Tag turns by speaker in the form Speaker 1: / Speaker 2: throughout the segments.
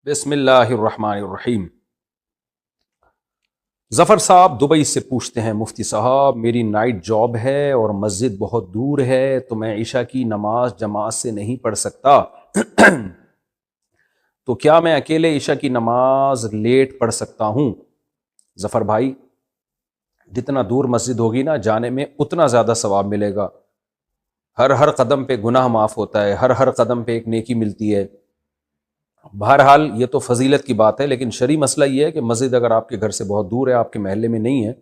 Speaker 1: بسم اللہ الرحمن الرحیم۔ ظفر صاحب دبئی سے پوچھتے ہیں، مفتی صاحب میری نائٹ جاب ہے اور مسجد بہت دور ہے تو میں عشاء کی نماز جماعت سے نہیں پڑھ سکتا تو کیا میں اکیلے عشاء کی نماز لیٹ پڑھ سکتا ہوں؟ ظفر بھائی، جتنا دور مسجد ہوگی نا جانے میں اتنا زیادہ ثواب ملے گا۔ ہر قدم پہ گناہ معاف ہوتا ہے، ہر قدم پہ ایک نیکی ملتی ہے۔ بہرحال یہ تو فضیلت کی بات ہے، لیکن شرعی مسئلہ یہ ہے کہ مسجد اگر آپ کے گھر سے بہت دور ہے، آپ کے محلے میں نہیں ہے،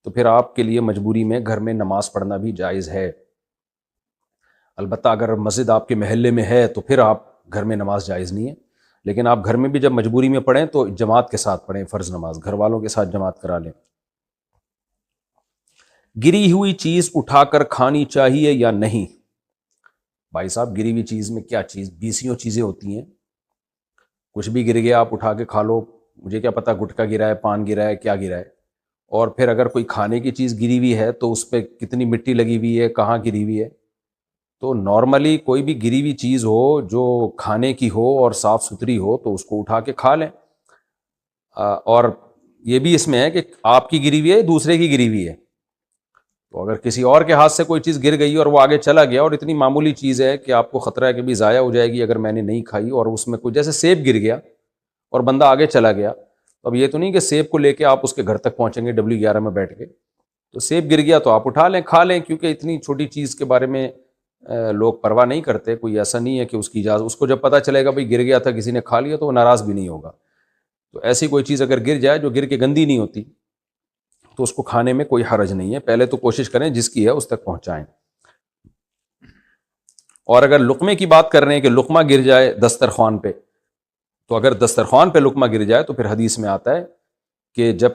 Speaker 1: تو پھر آپ کے لیے مجبوری میں گھر میں نماز پڑھنا بھی جائز ہے۔ البتہ اگر مسجد آپ کے محلے میں ہے تو پھر آپ گھر میں نماز جائز نہیں ہے، لیکن آپ گھر میں بھی جب مجبوری میں پڑھیں تو جماعت کے ساتھ پڑھیں، فرض نماز گھر والوں کے ساتھ جماعت کرا لیں۔ گری ہوئی چیز اٹھا کر کھانی چاہیے یا نہیں؟ بھائی صاحب، گری ہوئی چیز میں کیا چیز، بیسیوں چیزیں ہوتی ہیں، کچھ بھی گر گیا آپ اٹھا کے کھا لو، مجھے کیا پتا گٹکا گرا ہے، پان گرا ہے، کیا گرا ہے۔ اور پھر اگر کوئی کھانے کی چیز گری ہوئی ہے تو اس پہ کتنی مٹی لگی ہوئی ہے، کہاں گری ہوئی ہے۔ تو نارملی کوئی بھی گری ہوئی چیز ہو جو کھانے کی ہو اور صاف ستھری ہو تو اس کو اٹھا کے کھا لیں۔ اور یہ بھی اس میں ہے کہ آپ کی گری ہوئی ہے دوسرے کی گری ہوئی ہے، تو اگر کسی اور کے ہاتھ سے کوئی چیز گر گئی اور وہ آگے چلا گیا اور اتنی معمولی چیز ہے کہ آپ کو خطرہ ہے کہ بھی ضائع ہو جائے گی اگر میں نے نہیں کھائی، اور اس میں کوئی جیسے سیب گر گیا اور بندہ آگے چلا گیا، تو اب یہ تو نہیں کہ سیب کو لے کے آپ اس کے گھر تک پہنچیں گے W11 میں بیٹھ کے، تو سیب گر گیا تو آپ اٹھا لیں کھا لیں، کیونکہ اتنی چھوٹی چیز کے بارے میں لوگ پرواہ نہیں کرتے۔ کوئی ایسا نہیں ہے کہ اس کی اجازت، اس کو جب پتہ چلے گا بھائی گر گیا تھا کسی نے کھا لیا تو وہ ناراض بھی نہیں ہوگا۔ تو ایسی کوئی چیز اگر گر جائے جو گر کے گندی نہیں ہوتی تو اس کو کھانے میں کوئی حرج نہیں ہے، پہلے تو کوشش کریں جس کی ہے اس تک پہنچائیں۔ اور اگر لقمے کی بات کر رہے ہیں کہ لقمہ گر جائے دسترخوان پہ، تو اگر دسترخوان پہ لقمہ گر جائے تو پھر حدیث میں آتا ہے کہ جب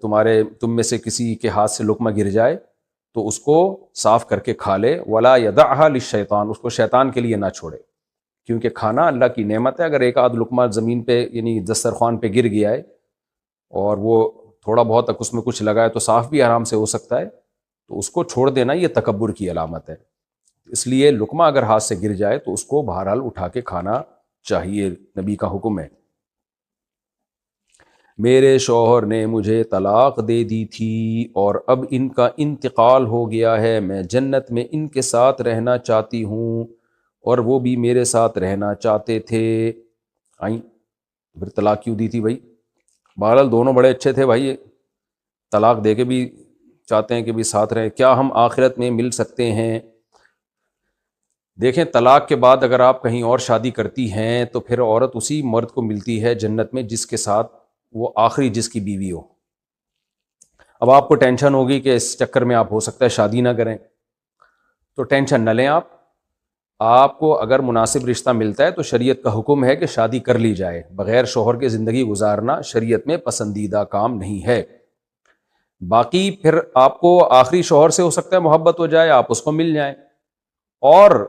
Speaker 1: تم میں سے کسی کے ہاتھ سے لقمہ گر جائے تو اس کو صاف کر کے کھا لے، ولا یدعھا للشیطان، اس کو شیطان کے لیے نہ چھوڑے، کیونکہ کھانا اللہ کی نعمت ہے۔ اگر ایک آدھ لقمہ زمین پہ یعنی دسترخوان پہ گر گیا ہے اور وہ تھوڑا بہت تک اس میں کچھ لگا ہے تو صاف بھی آرام سے ہو سکتا ہے، تو اس کو چھوڑ دینا یہ تکبر کی علامت ہے۔ اس لیے لقمہ اگر ہاتھ سے گر جائے تو اس کو بہرحال اٹھا کے کھانا چاہیے، نبی کا حکم ہے۔ میرے شوہر نے مجھے طلاق دے دی تھی اور اب ان کا انتقال ہو گیا ہے، میں جنت میں ان کے ساتھ رہنا چاہتی ہوں اور وہ بھی میرے ساتھ رہنا چاہتے تھے۔ آئیں، پھر طلاق کیوں دی تھی بھائی؟ بہرحال دونوں بڑے اچھے تھے بھائی، طلاق دے کے بھی چاہتے ہیں کہ بھی ساتھ رہیں۔ کیا ہم آخرت میں مل سکتے ہیں؟ دیکھیں، طلاق کے بعد اگر آپ کہیں اور شادی کرتی ہیں تو پھر عورت اسی مرد کو ملتی ہے جنت میں جس کے ساتھ وہ آخری جس کی بیوی ہو۔ اب آپ کو ٹینشن ہوگی کہ اس چکر میں آپ ہو سکتا ہے شادی نہ کریں، تو ٹینشن نہ لیں۔ آپ کو اگر مناسب رشتہ ملتا ہے تو شریعت کا حکم ہے کہ شادی کر لی جائے، بغیر شوہر کے زندگی گزارنا شریعت میں پسندیدہ کام نہیں ہے۔ باقی پھر آپ کو آخری شوہر سے ہو سکتا ہے محبت ہو جائے، آپ اس کو مل جائیں۔ اور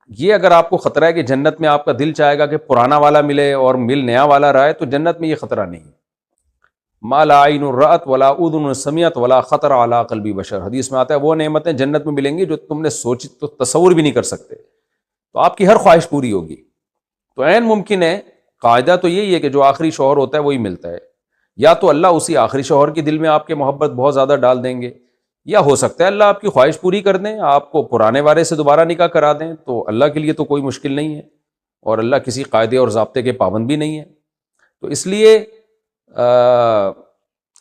Speaker 1: یہ اگر آپ کو خطرہ ہے کہ جنت میں آپ کا دل چاہے گا کہ پرانا والا ملے اور مل نیا والا رہے، تو جنت میں یہ خطرہ نہیں ہے۔ ما لا عین رأت ولا اذن سمعت ولا خطر علی قلب بشر، حدیث میں آتا ہے وہ نعمتیں جنت میں ملیں گی جو تم نے سوچی تو تصور بھی نہیں کر سکتے، تو آپ کی ہر خواہش پوری ہوگی۔ تو عین ممکن ہے، قاعدہ تو یہی ہے کہ جو آخری شوہر ہوتا ہے وہی ملتا ہے، یا تو اللہ اسی آخری شوہر کے دل میں آپ کے محبت بہت زیادہ ڈال دیں گے، یا ہو سکتا ہے اللہ آپ کی خواہش پوری کر دیں، آپ کو پرانے وارے سے دوبارہ نکاح کرا دیں، تو اللہ کے لیے تو کوئی مشکل نہیں ہے، اور اللہ کسی قاعدے اور ضابطے کے پابند بھی نہیں ہے۔ تو اس لیے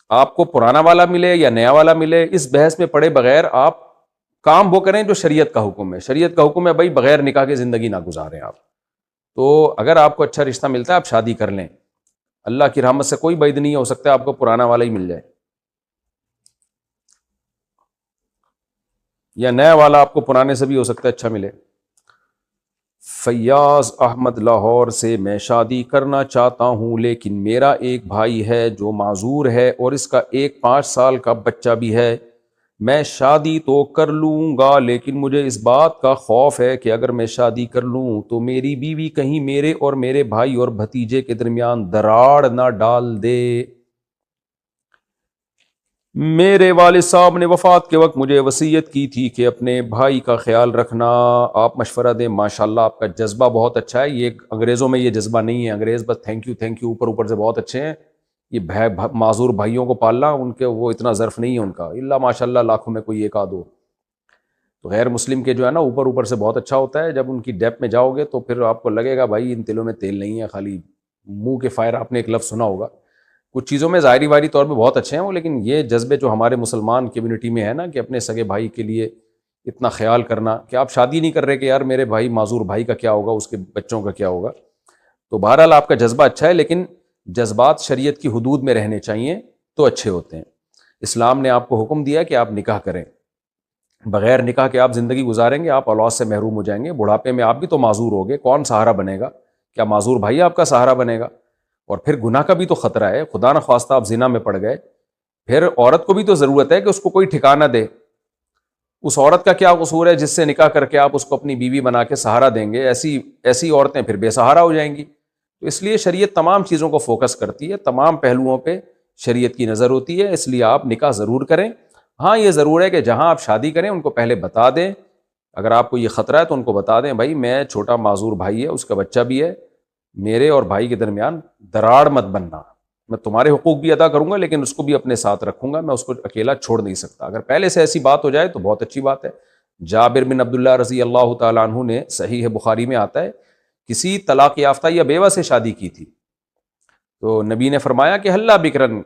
Speaker 1: آپ کو پرانا والا ملے یا نیا والا ملے، اس بحث میں پڑے بغیر آپ کام وہ کریں جو شریعت کا حکم ہے۔ شریعت کا حکم ہے بھائی بغیر نکاح کے زندگی نہ گزاریں آپ۔ تو اگر آپ کو اچھا رشتہ ملتا ہے آپ شادی کر لیں، اللہ کی رحمت سے کوئی بعید نہیں ہو سکتا ہے آپ کو پرانا والا ہی مل جائے، یا نیا والا آپ کو پرانے سے بھی ہو سکتا ہے اچھا ملے۔ فیاض احمد لاہور سے، میں شادی کرنا چاہتا ہوں لیکن میرا ایک بھائی ہے جو معذور ہے اور اس کا ایک 5 سال کا بچہ بھی ہے۔ میں شادی تو کر لوں گا لیکن مجھے اس بات کا خوف ہے کہ اگر میں شادی کر لوں تو میری بیوی کہیں میرے اور میرے بھائی اور بھتیجے کے درمیان دراڑ نہ ڈال دے۔ میرے والد صاحب نے وفات کے وقت مجھے وصیت کی تھی کہ اپنے بھائی کا خیال رکھنا، آپ مشورہ دیں۔ ماشاءاللہ آپ کا جذبہ بہت اچھا ہے، یہ انگریزوں میں یہ جذبہ نہیں ہے، انگریز بس تھینک یو اوپر اوپر سے بہت اچھے ہیں، یہ معذور بھائیوں کو پالنا ان کے وہ اتنا ظرف نہیں ہے ان کا، اللہ ماشاء اللہ لاکھوں میں کوئی ایک آدھ ہو۔ تو غیر مسلم کے جو ہے نا اوپر اوپر سے بہت اچھا ہوتا ہے، جب ان کی ڈیپ میں جاؤ گے تو پھر آپ کو لگے گا بھائی ان تلوں میں تیل نہیں ہے، خالی منہ کے فائر۔ آپ نے ایک لفظ سنا ہوگا، کچھ چیزوں میں ظاہری واری طور پہ بہت اچھے ہیں وہ، لیکن یہ جذبے جو ہمارے مسلمان کمیونٹی میں ہے نا کہ اپنے سگے بھائی کے لیے اتنا خیال کرنا کہ آپ شادی نہیں کر رہے کہ یار میرے بھائی معذور بھائی کا کیا ہوگا، اس کے بچوں کا کیا ہوگا۔ تو بہرحال آپ کا جذبہ اچھا ہے، لیکن جذبات شریعت کی حدود میں رہنے چاہیے تو اچھے ہوتے ہیں۔ اسلام نے آپ کو حکم دیا کہ آپ نکاح کریں، بغیر نکاح کے آپ زندگی گزاریں گے آپ اولاد سے محروم ہو جائیں گے، بڑھاپے میں آپ بھی تو معذور ہوگے، کون سہارا بنے گا؟ کیا معذور بھائی آپ کا سہارا بنے گا؟ اور پھر گناہ کا بھی تو خطرہ ہے، خدا نہ خواستہ آپ زنا میں پڑ گئے، پھر عورت کو بھی تو ضرورت ہے کہ اس کو کوئی ٹھکانہ دے۔ اس عورت کا کیا قصور ہے جس سے نکاح کر کے آپ اس کو اپنی بیوی بنا کے سہارا دیں گے؟ ایسی عورتیں پھر بے سہارا ہو جائیں گی۔ تو اس لیے شریعت تمام چیزوں کو فوکس کرتی ہے، تمام پہلوؤں پہ شریعت کی نظر ہوتی ہے، اس لیے آپ نکاح ضرور کریں۔ ہاں یہ ضرور ہے کہ جہاں آپ شادی کریں ان کو پہلے بتا دیں، اگر آپ کو یہ خطرہ ہے تو ان کو بتا دیں بھائی میں چھوٹا معذور بھائی ہے، اس کا بچہ بھی ہے، میرے اور بھائی کے درمیان دراڑ مت بننا، میں تمہارے حقوق بھی ادا کروں گا لیکن اس کو بھی اپنے ساتھ رکھوں گا، میں اس کو اکیلا چھوڑ نہیں سکتا۔ اگر پہلے سے ایسی بات ہو جائے تو بہت اچھی بات ہے۔ جابر بن عبداللہ رضی اللہ تعالیٰ عنہ نے، صحیح بخاری میں آتا ہے، کسی طلاق یافتہ یا بیوہ سے شادی کی تھی، تو نبی نے فرمایا کہ ہلا بکرن،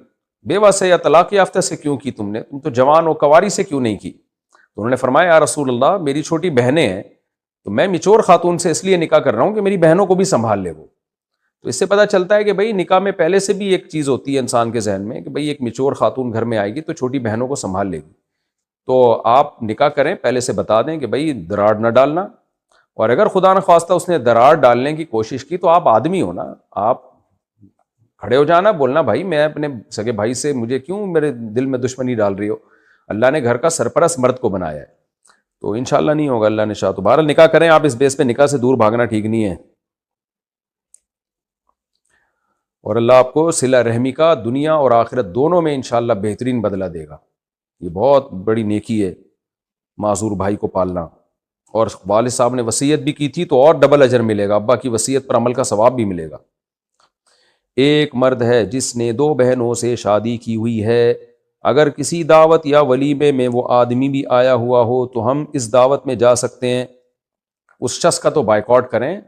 Speaker 1: بیوہ سے یا طلاق یافتہ سے کیوں کی تم نے، تم تو جوان و کواری سے کیوں نہیں کی؟ تو انہوں نے فرمایا یا رسول اللہ میری چھوٹی بہنیں ہیں، تو میں میچور خاتون سے اس لیے نکاح کر رہا ہوں کہ میری بہنوں کو بھی سنبھال لے وہ۔ تو اس سے پتہ چلتا ہے کہ بھائی نکاح میں پہلے سے بھی ایک چیز ہوتی ہے انسان کے ذہن میں کہ بھائی ایک میچور خاتون گھر میں آئے گی تو چھوٹی بہنوں کو سنبھال لے گی۔ تو آپ نکاح کریں پہلے سے بتا دیں کہ بھائی دراڑ نہ ڈالنا، اور اگر خدا نہ خواستہ اس نے دراڑ ڈالنے کی کوشش کی تو آپ آدمی ہو نا، آپ کھڑے ہو جانا، بولنا بھائی میں اپنے سگے بھائی سے، مجھے کیوں میرے دل میں دشمنی ڈال رہی ہو؟ اللہ نے گھر کا سرپرست مرد کو بنایا ہے، تو انشاءاللہ نہیں ہوگا اللہ نے شاء تو۔ بہرحال نکاح کریں آپ، اس بیس پہ نکاح سے دور بھاگنا ٹھیک نہیں ہے، اور اللہ آپ کو صلہ رحمی کا دنیا اور آخرت دونوں میں انشاءاللہ بہترین بدلہ دے گا۔ یہ بہت بڑی نیکی ہے معذور بھائی کو پالنا، اور والد صاحب نے وصیت بھی کی تھی تو اور ڈبل اجر ملے گا، ابا کی وصیت پر عمل کا ثواب بھی ملے گا۔ ایک مرد ہے جس نے 2 بہنوں سے شادی کی ہوئی ہے، اگر کسی دعوت یا ولیمے میں وہ آدمی بھی آیا ہوا ہو تو ہم اس دعوت میں جا سکتے ہیں؟ اس شخص کا تو بائیکاٹ کریں،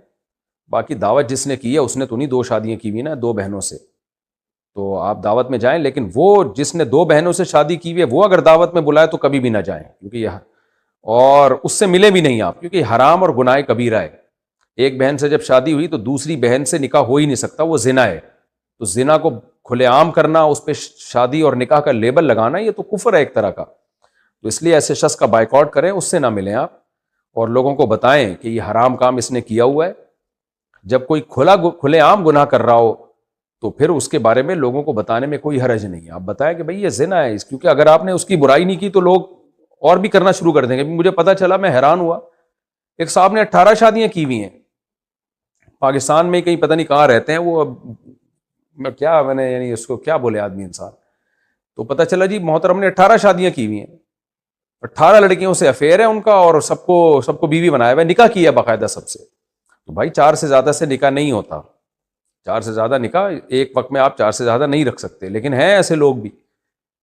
Speaker 1: باقی دعوت جس نے کی ہے اس نے تو نہیں 2 شادیاں کی ہوئی نا 2 بہنوں سے، تو آپ دعوت میں جائیں، لیکن وہ جس نے 2 بہنوں سے شادی کی ہوئی ہے وہ اگر دعوت میں بلائے تو کبھی بھی نہ جائیں، کیونکہ یہ اور اس سے ملے بھی نہیں آپ، کیونکہ حرام اور گناہ کبیرہ ہے۔ ایک بہن سے جب شادی ہوئی تو دوسری بہن سے نکاح ہو ہی نہیں سکتا، وہ زنا ہے، تو زنا کو کھلے عام کرنا، اس پہ شادی اور نکاح کا لیبل لگانا، یہ تو کفر ہے ایک طرح کا۔ تو اس لیے ایسے شخص کا بائیکاٹ کریں، اس سے نہ ملیں آپ، اور لوگوں کو بتائیں کہ یہ حرام کام اس نے کیا ہوا ہے۔ جب کوئی کھلے عام گناہ کر رہا ہو تو پھر اس کے بارے میں لوگوں کو بتانے میں کوئی حرج نہیں ہے، آپ بتائیں کہ بھئی یہ زنا ہے، کیونکہ اگر آپ نے اس کی برائی نہیں کی تو لوگ اور بھی کرنا شروع کر دیں گے۔ مجھے پتا چلا، میں حیران ہوا، ایک صاحب نے 18 شادیاں کی ہوئی ہیں، پاکستان میں کہیں پتہ نہیں کہاں رہتے ہیں وہ، میں نے یعنی اس کو کیا بولے آدمی انسان، تو پتہ چلا جی محترم نے 18 شادیاں کی ہوئی ہیں، 18 لڑکیوں سے افیئر ہے ان کا، اور سب کو بیوی بنایا ہوا ہے، نکاح کیا باقاعدہ سب سے۔ تو بھائی 4 سے زیادہ سے نکاح نہیں ہوتا، 4 سے زیادہ نکاح ایک وقت میں آپ 4 سے زیادہ نہیں رکھ سکتے، لیکن ہیں ایسے لوگ بھی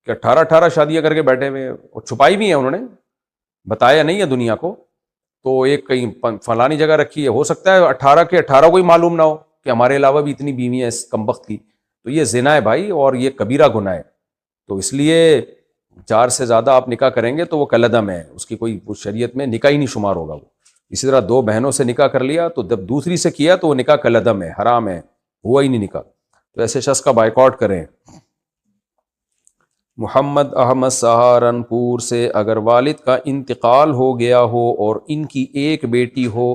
Speaker 1: کہ 18 شادیاں کر کے بیٹھے ہوئے، اور چھپائی بھی ہیں انہوں نے، بتایا نہیں ہے دنیا کو، تو ایک کہیں فلانی جگہ رکھی ہے، ہو سکتا ہے 18 کے 18 کو ہی معلوم نہ ہو کہ ہمارے علاوہ بھی اتنی بیوی ہیں اس کمبخت کی، تو یہ زنا ہے بھائی، اور یہ کبیرہ گناہ ہے۔ تو اس لیے 4 سے زیادہ آپ نکاح کریں گے تو وہ کلعدم ہے، اس کی کوئی شریعت میں نکاح ہی نہیں شمار ہوگا وہ۔ اسی طرح 2 بہنوں سے نکاح کر لیا تو جب دوسری سے کیا تو وہ نکاح کلعدم ہے، حرام ہے، ہوا ہی نہیں نکاح، تو ایسے شخص کا بائیکاٹ کریں۔ محمد احمد سہارنپور سے، اگر والد کا انتقال ہو گیا ہو اور ان کی ایک بیٹی ہو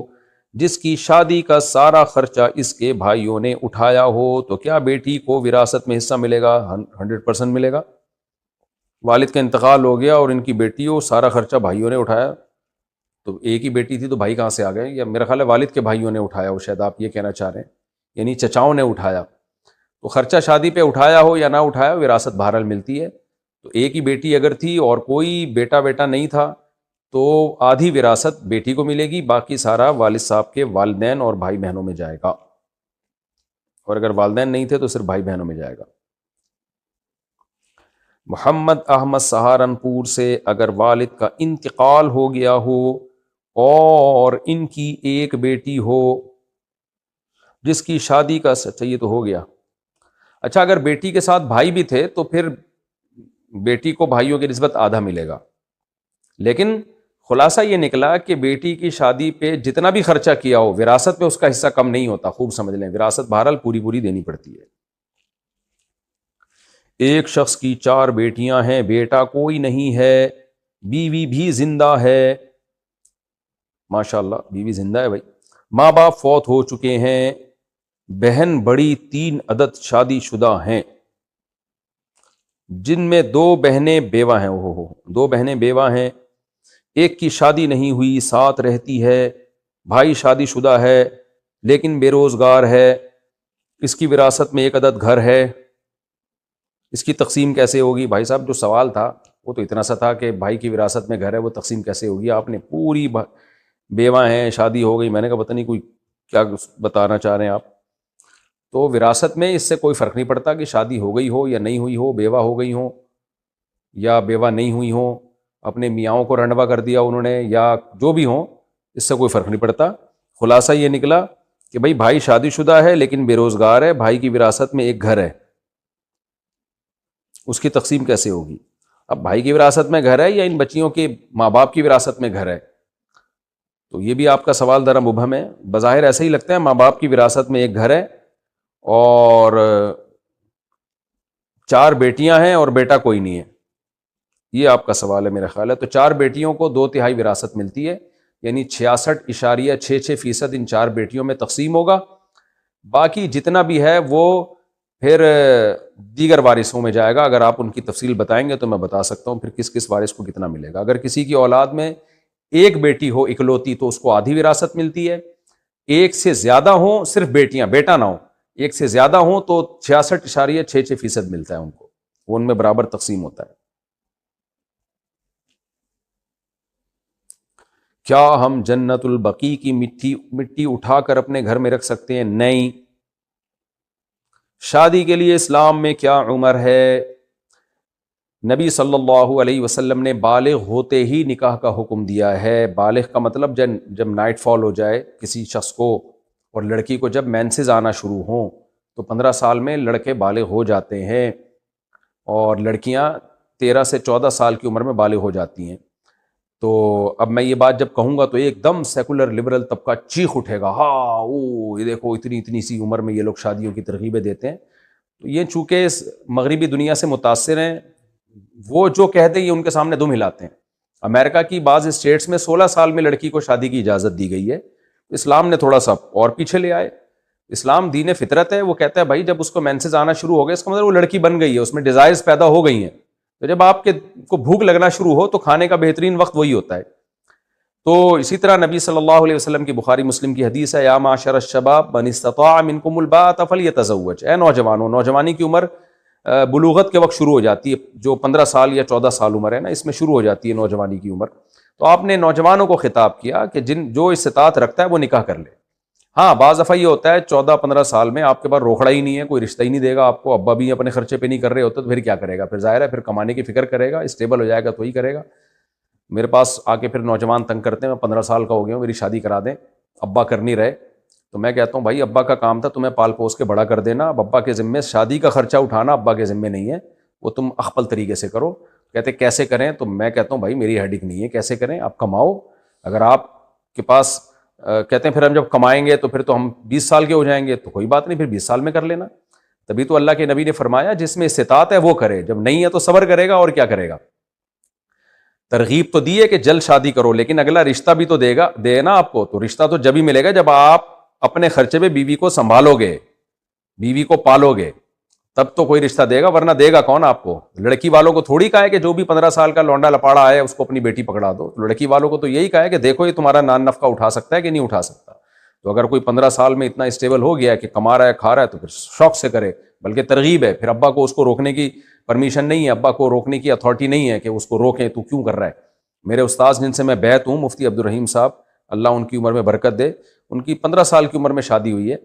Speaker 1: جس کی شادی کا سارا خرچہ اس کے بھائیوں نے اٹھایا ہو تو کیا بیٹی کو وراثت میں حصہ ملے گا؟ 100% ملے گا۔ والد کا انتقال ہو گیا اور ان کی بیٹی ہو، سارا خرچہ بھائیوں نے اٹھایا، تو ایک ہی بیٹی تھی تو بھائی کہاں سے آ گئے؟ یا میرا خیال ہے والد کے بھائیوں نے اٹھایا ہو، شاید آپ یہ کہنا چاہ رہے ہیں، یعنی چچاؤں نے اٹھایا، تو خرچہ شادی پہ اٹھایا ہو یا نہ اٹھایا، وراثت بہرحال ملتی ہے۔ تو ایک ہی بیٹی اگر تھی اور کوئی بیٹا نہیں تھا تو آدھی وراثت بیٹی کو ملے گی، باقی سارا والد صاحب کے والدین اور بھائی بہنوں میں جائے گا، اور اگر والدین نہیں تھے تو صرف بھائی بہنوں میں جائے گا۔ محمد احمد سہارنپور سے اگر والد کا انتقال ہو گیا ہو اور ان کی ایک بیٹی ہو جس کی شادی کا یہ تو ہو گیا، اچھا اگر بیٹی کے ساتھ بھائی بھی تھے تو پھر بیٹی کو بھائیوں کی نسبت آدھا ملے گا، لیکن خلاصہ یہ نکلا کہ بیٹی کی شادی پہ جتنا بھی خرچہ کیا ہو وراثت میں اس کا حصہ کم نہیں ہوتا، خوب سمجھ لیں، وراثت بہرحال پوری دینی پڑتی ہے۔ ایک شخص کی 4 بیٹیاں ہیں، بیٹا کوئی نہیں ہے، بیوی بھی زندہ ہے، ماشاءاللہ بیوی زندہ ہے بھائی، ماں باپ فوت ہو چکے ہیں، بہن بڑی 3 عدد شادی شدہ ہیں جن میں 2 بہنیں بیوہ ہیں، 2 بہنیں بیوہ ہیں، ایک کی شادی نہیں ہوئی ساتھ رہتی ہے، بھائی شادی شدہ ہے لیکن بے روزگار ہے، اس کی وراثت میں 1 عدد گھر ہے، اس کی تقسیم کیسے ہوگی؟ بھائی صاحب جو سوال تھا وہ تو اتنا سا تھا کہ بھائی کی وراثت میں گھر ہے، وہ تقسیم کیسے ہوگی؟ آپ نے پوری بیوہ ہیں، شادی ہو گئی، میں نے کہا پتہ نہیں کوئی کیا بتانا چاہ رہے ہیں آپ۔ تو وراثت میں اس سے کوئی فرق نہیں پڑتا کہ شادی ہو گئی ہو یا نہیں ہوئی ہو، بیوہ ہو گئی ہو یا بیوہ نہیں ہوئی ہو، اپنے میاں کو رنڈوا کر دیا انہوں نے یا جو بھی ہوں، اس سے کوئی فرق نہیں پڑتا۔ خلاصہ یہ نکلا کہ بھائی بھائی شادی شدہ ہے لیکن بے روزگار ہے، بھائی کی وراثت میں 1 گھر ہے، اس کی تقسیم کیسے ہوگی؟ اب بھائی کی وراثت میں گھر ہے یا ان بچیوں کے ماں باپ کی وراثت میں گھر ہے؟ تو یہ بھی آپ کا سوال ذرا مبہم ہے، بظاہر ایسا ہی لگتا ہے ماں باپ کی وراثت میں 1 گھر ہے اور 4 بیٹیاں ہیں اور بیٹا کوئی نہیں ہے، یہ آپ کا سوال ہے میرا خیال ہے۔ تو 4 بیٹیوں کو 2/3 وراثت ملتی ہے، یعنی 66.66% ان 4 بیٹیوں میں تقسیم ہوگا، باقی جتنا بھی ہے وہ پھر دیگر وارثوں میں جائے گا۔ اگر آپ ان کی تفصیل بتائیں گے تو میں بتا سکتا ہوں پھر کس وارث کو کتنا ملے گا۔ اگر کسی کی اولاد میں 1 بیٹی ہو اکلوتی تو اس کو آدھی وراثت ملتی ہے، 1 سے زیادہ ہوں، صرف بیٹیاں بیٹا نہ ہو، 1 سے زیادہ ہوں تو 66.66% ملتا ہے ان کو، وہ ان میں برابر تقسیم ہوتا ہے۔ کیا ہم جنت البقیع کی مٹی اٹھا کر اپنے گھر میں رکھ سکتے ہیں؟ نہیں۔ شادی کے لیے اسلام میں کیا عمر ہے؟ نبی صلی اللہ علیہ وسلم نے بالغ ہوتے ہی نکاح کا حکم دیا ہے۔ بالغ کا مطلب جب نائٹ فال ہو جائے کسی شخص کو، اور لڑکی کو جب مینسز آنا شروع ہوں تو 15 سال میں لڑکے بالغ ہو جاتے ہیں، اور لڑکیاں 13 سے 14 سال کی عمر میں بالغ ہو جاتی ہیں۔ تو اب میں یہ بات جب کہوں گا تو ایک دم سیکولر لبرل طبقہ چیخ اٹھے گا، ہاں او یہ دیکھو اتنی سی عمر میں یہ لوگ شادیوں کی ترغیبیں دیتے ہیں۔ تو یہ چونکہ اس مغربی دنیا سے متاثر ہیں، وہ جو کہتے ہیں یہ ان کے سامنے دم ہلاتے ہیں۔ امریکہ کی بعض اسٹیٹس میں 16 سال میں لڑکی کو شادی کی اجازت دی گئی ہے، اسلام نے تھوڑا سا اور پیچھے لے آئے۔ اسلام دین فطرت ہے، وہ کہتا ہے بھائی جب اس کو مینسز آنا شروع ہو گئے اس کا مطلب وہ لڑکی بن گئی ہے، اس میں ڈیزائرز پیدا ہو گئی ہیں، تو جب آپ کو بھوک لگنا شروع ہو تو کھانے کا بہترین وقت وہی ہوتا ہے۔ تو اسی طرح نبی صلی اللہ علیہ وسلم کی بخاری مسلم کی حدیث ہے، یا معاشر الشباب من استطاع منکم الباءۃ فلیتزوج، اے نوجوانوں، نوجوانی کی عمر بلوغت کے وقت شروع ہو جاتی ہے، جو 15 سال یا 14 سال عمر ہے نا، اس میں شروع ہو جاتی ہے نوجوانی کی عمر۔ تو آپ نے نوجوانوں کو خطاب کیا کہ جو استطاعت رکھتا ہے وہ نکاح کر لے۔ ہاں بعض دفعہ یہ ہوتا ہے 14-15 سال میں آپ کے پاس روکڑا ہی نہیں ہے، کوئی رشتہ ہی نہیں دے گا آپ کو، ابا بھی اپنے خرچے پہ نہیں کر رہے ہوتے، تو پھر کیا کرے گا؟ پھر ظاہر ہے پھر کمانے کی فکر کرے گا، اسٹیبل ہو جائے گا تو ہی کرے گا۔ میرے پاس آ کے پھر نوجوان تنگ کرتے ہیں، میں 15 سال کا ہو گیا ہوں، میری شادی کرا دیں، ابا کر نہیں رہے، تو میں کہتا ہوں بھائی ابا کا کام تھا تمہیں پال پوس کے بڑا کر دینا، اب ابا کے ذمے شادی کا خرچہ اٹھانا ابا کے ذمے نہیں ہے، وہ تم اخپل طریقے سے کرو۔ کہتے کیسے کریں؟ تو میں کہتا ہوں بھائی میری ہیڈک نہیں ہے کیسے کریں، آپ کماؤ، اگر آپ کے پاس کہتے ہیں پھر ہم جب کمائیں گے تو پھر تو ہم 20 سال کے ہو جائیں گے، تو کوئی بات نہیں، پھر 20 سال میں کر لینا۔ تبھی تو اللہ کے نبی نے فرمایا جس میں استطاعت ہے وہ کرے، جب نہیں ہے تو صبر کرے گا اور کیا کرے گا۔ ترغیب تو دی ہے کہ جلد شادی کرو، لیکن اگلا رشتہ بھی تو دے نا آپ کو، تو رشتہ تو جب ہی ملے گا جب آپ اپنے خرچے پہ بیوی کو سنبھالو گے، بیوی کو پالو گے، تب تو کوئی رشتہ دے گا، ورنہ دے گا کون آپ کو؟ لڑکی والوں کو تھوڑی کہا ہے کہ جو بھی 15 سال کا لونڈا لپاڑا ہے اس کو اپنی بیٹی پکڑا دو، لڑکی والوں کو تو یہی کہا ہے کہ دیکھو یہ تمہارا نان نفقہ اٹھا سکتا ہے کہ نہیں اٹھا سکتا، تو اگر کوئی 15 سال میں اتنا اسٹیبل ہو گیا ہے کہ کما رہا ہے کھا رہا ہے تو پھر شوق سے کرے، بلکہ ترغیب ہے، پھر ابا کو اس کو روکنے کی پرمیشن نہیں ہے، ابا کو روکنے کی اتھارٹی نہیں ہے کہ اس کو روکیں تو کیوں کر رہا ہے۔ میرے استاذ جن سے میں بیعت ہوں، مفتی عبدالرحیم صاحب، اللہ ان کی عمر میں برکت دے، ان کی 15 سال کی عمر میں شادی ہوئی ہے،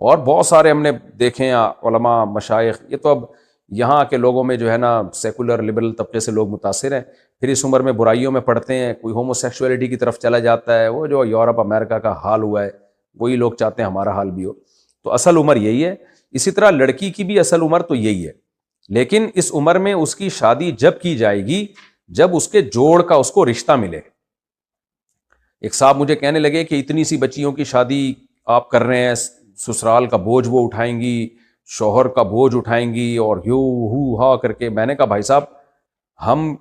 Speaker 1: اور بہت سارے ہم نے دیکھے ہیں علماء مشائخ، یہ تو اب یہاں کے لوگوں میں جو ہے نا سیکولر لبرل طبقے سے لوگ متاثر ہیں، پھر اس عمر میں برائیوں میں پڑھتے ہیں، کوئی ہومو سیکشولیٹی کی طرف چلا جاتا ہے، وہ جو یورپ امریکہ کا حال ہوا ہے وہی لوگ چاہتے ہیں ہمارا حال بھی ہو۔ تو اصل عمر یہی ہے۔ اسی طرح لڑکی کی بھی اصل عمر تو یہی ہے، لیکن اس عمر میں اس کی شادی جب کی جائے گی جب اس کے جوڑ کا اس کو رشتہ ملے۔ ایک صاحب مجھے کہنے لگے کہ اتنی سی بچیوں کی شادی آپ کر رہے ہیں، سسرال کا بوجھ وہ اٹھائیں گی، شوہر کا بوجھ اٹھائیں گی، اور یو ہو ہا کر کے۔ میں نے کہا بھائی صاحب، ہم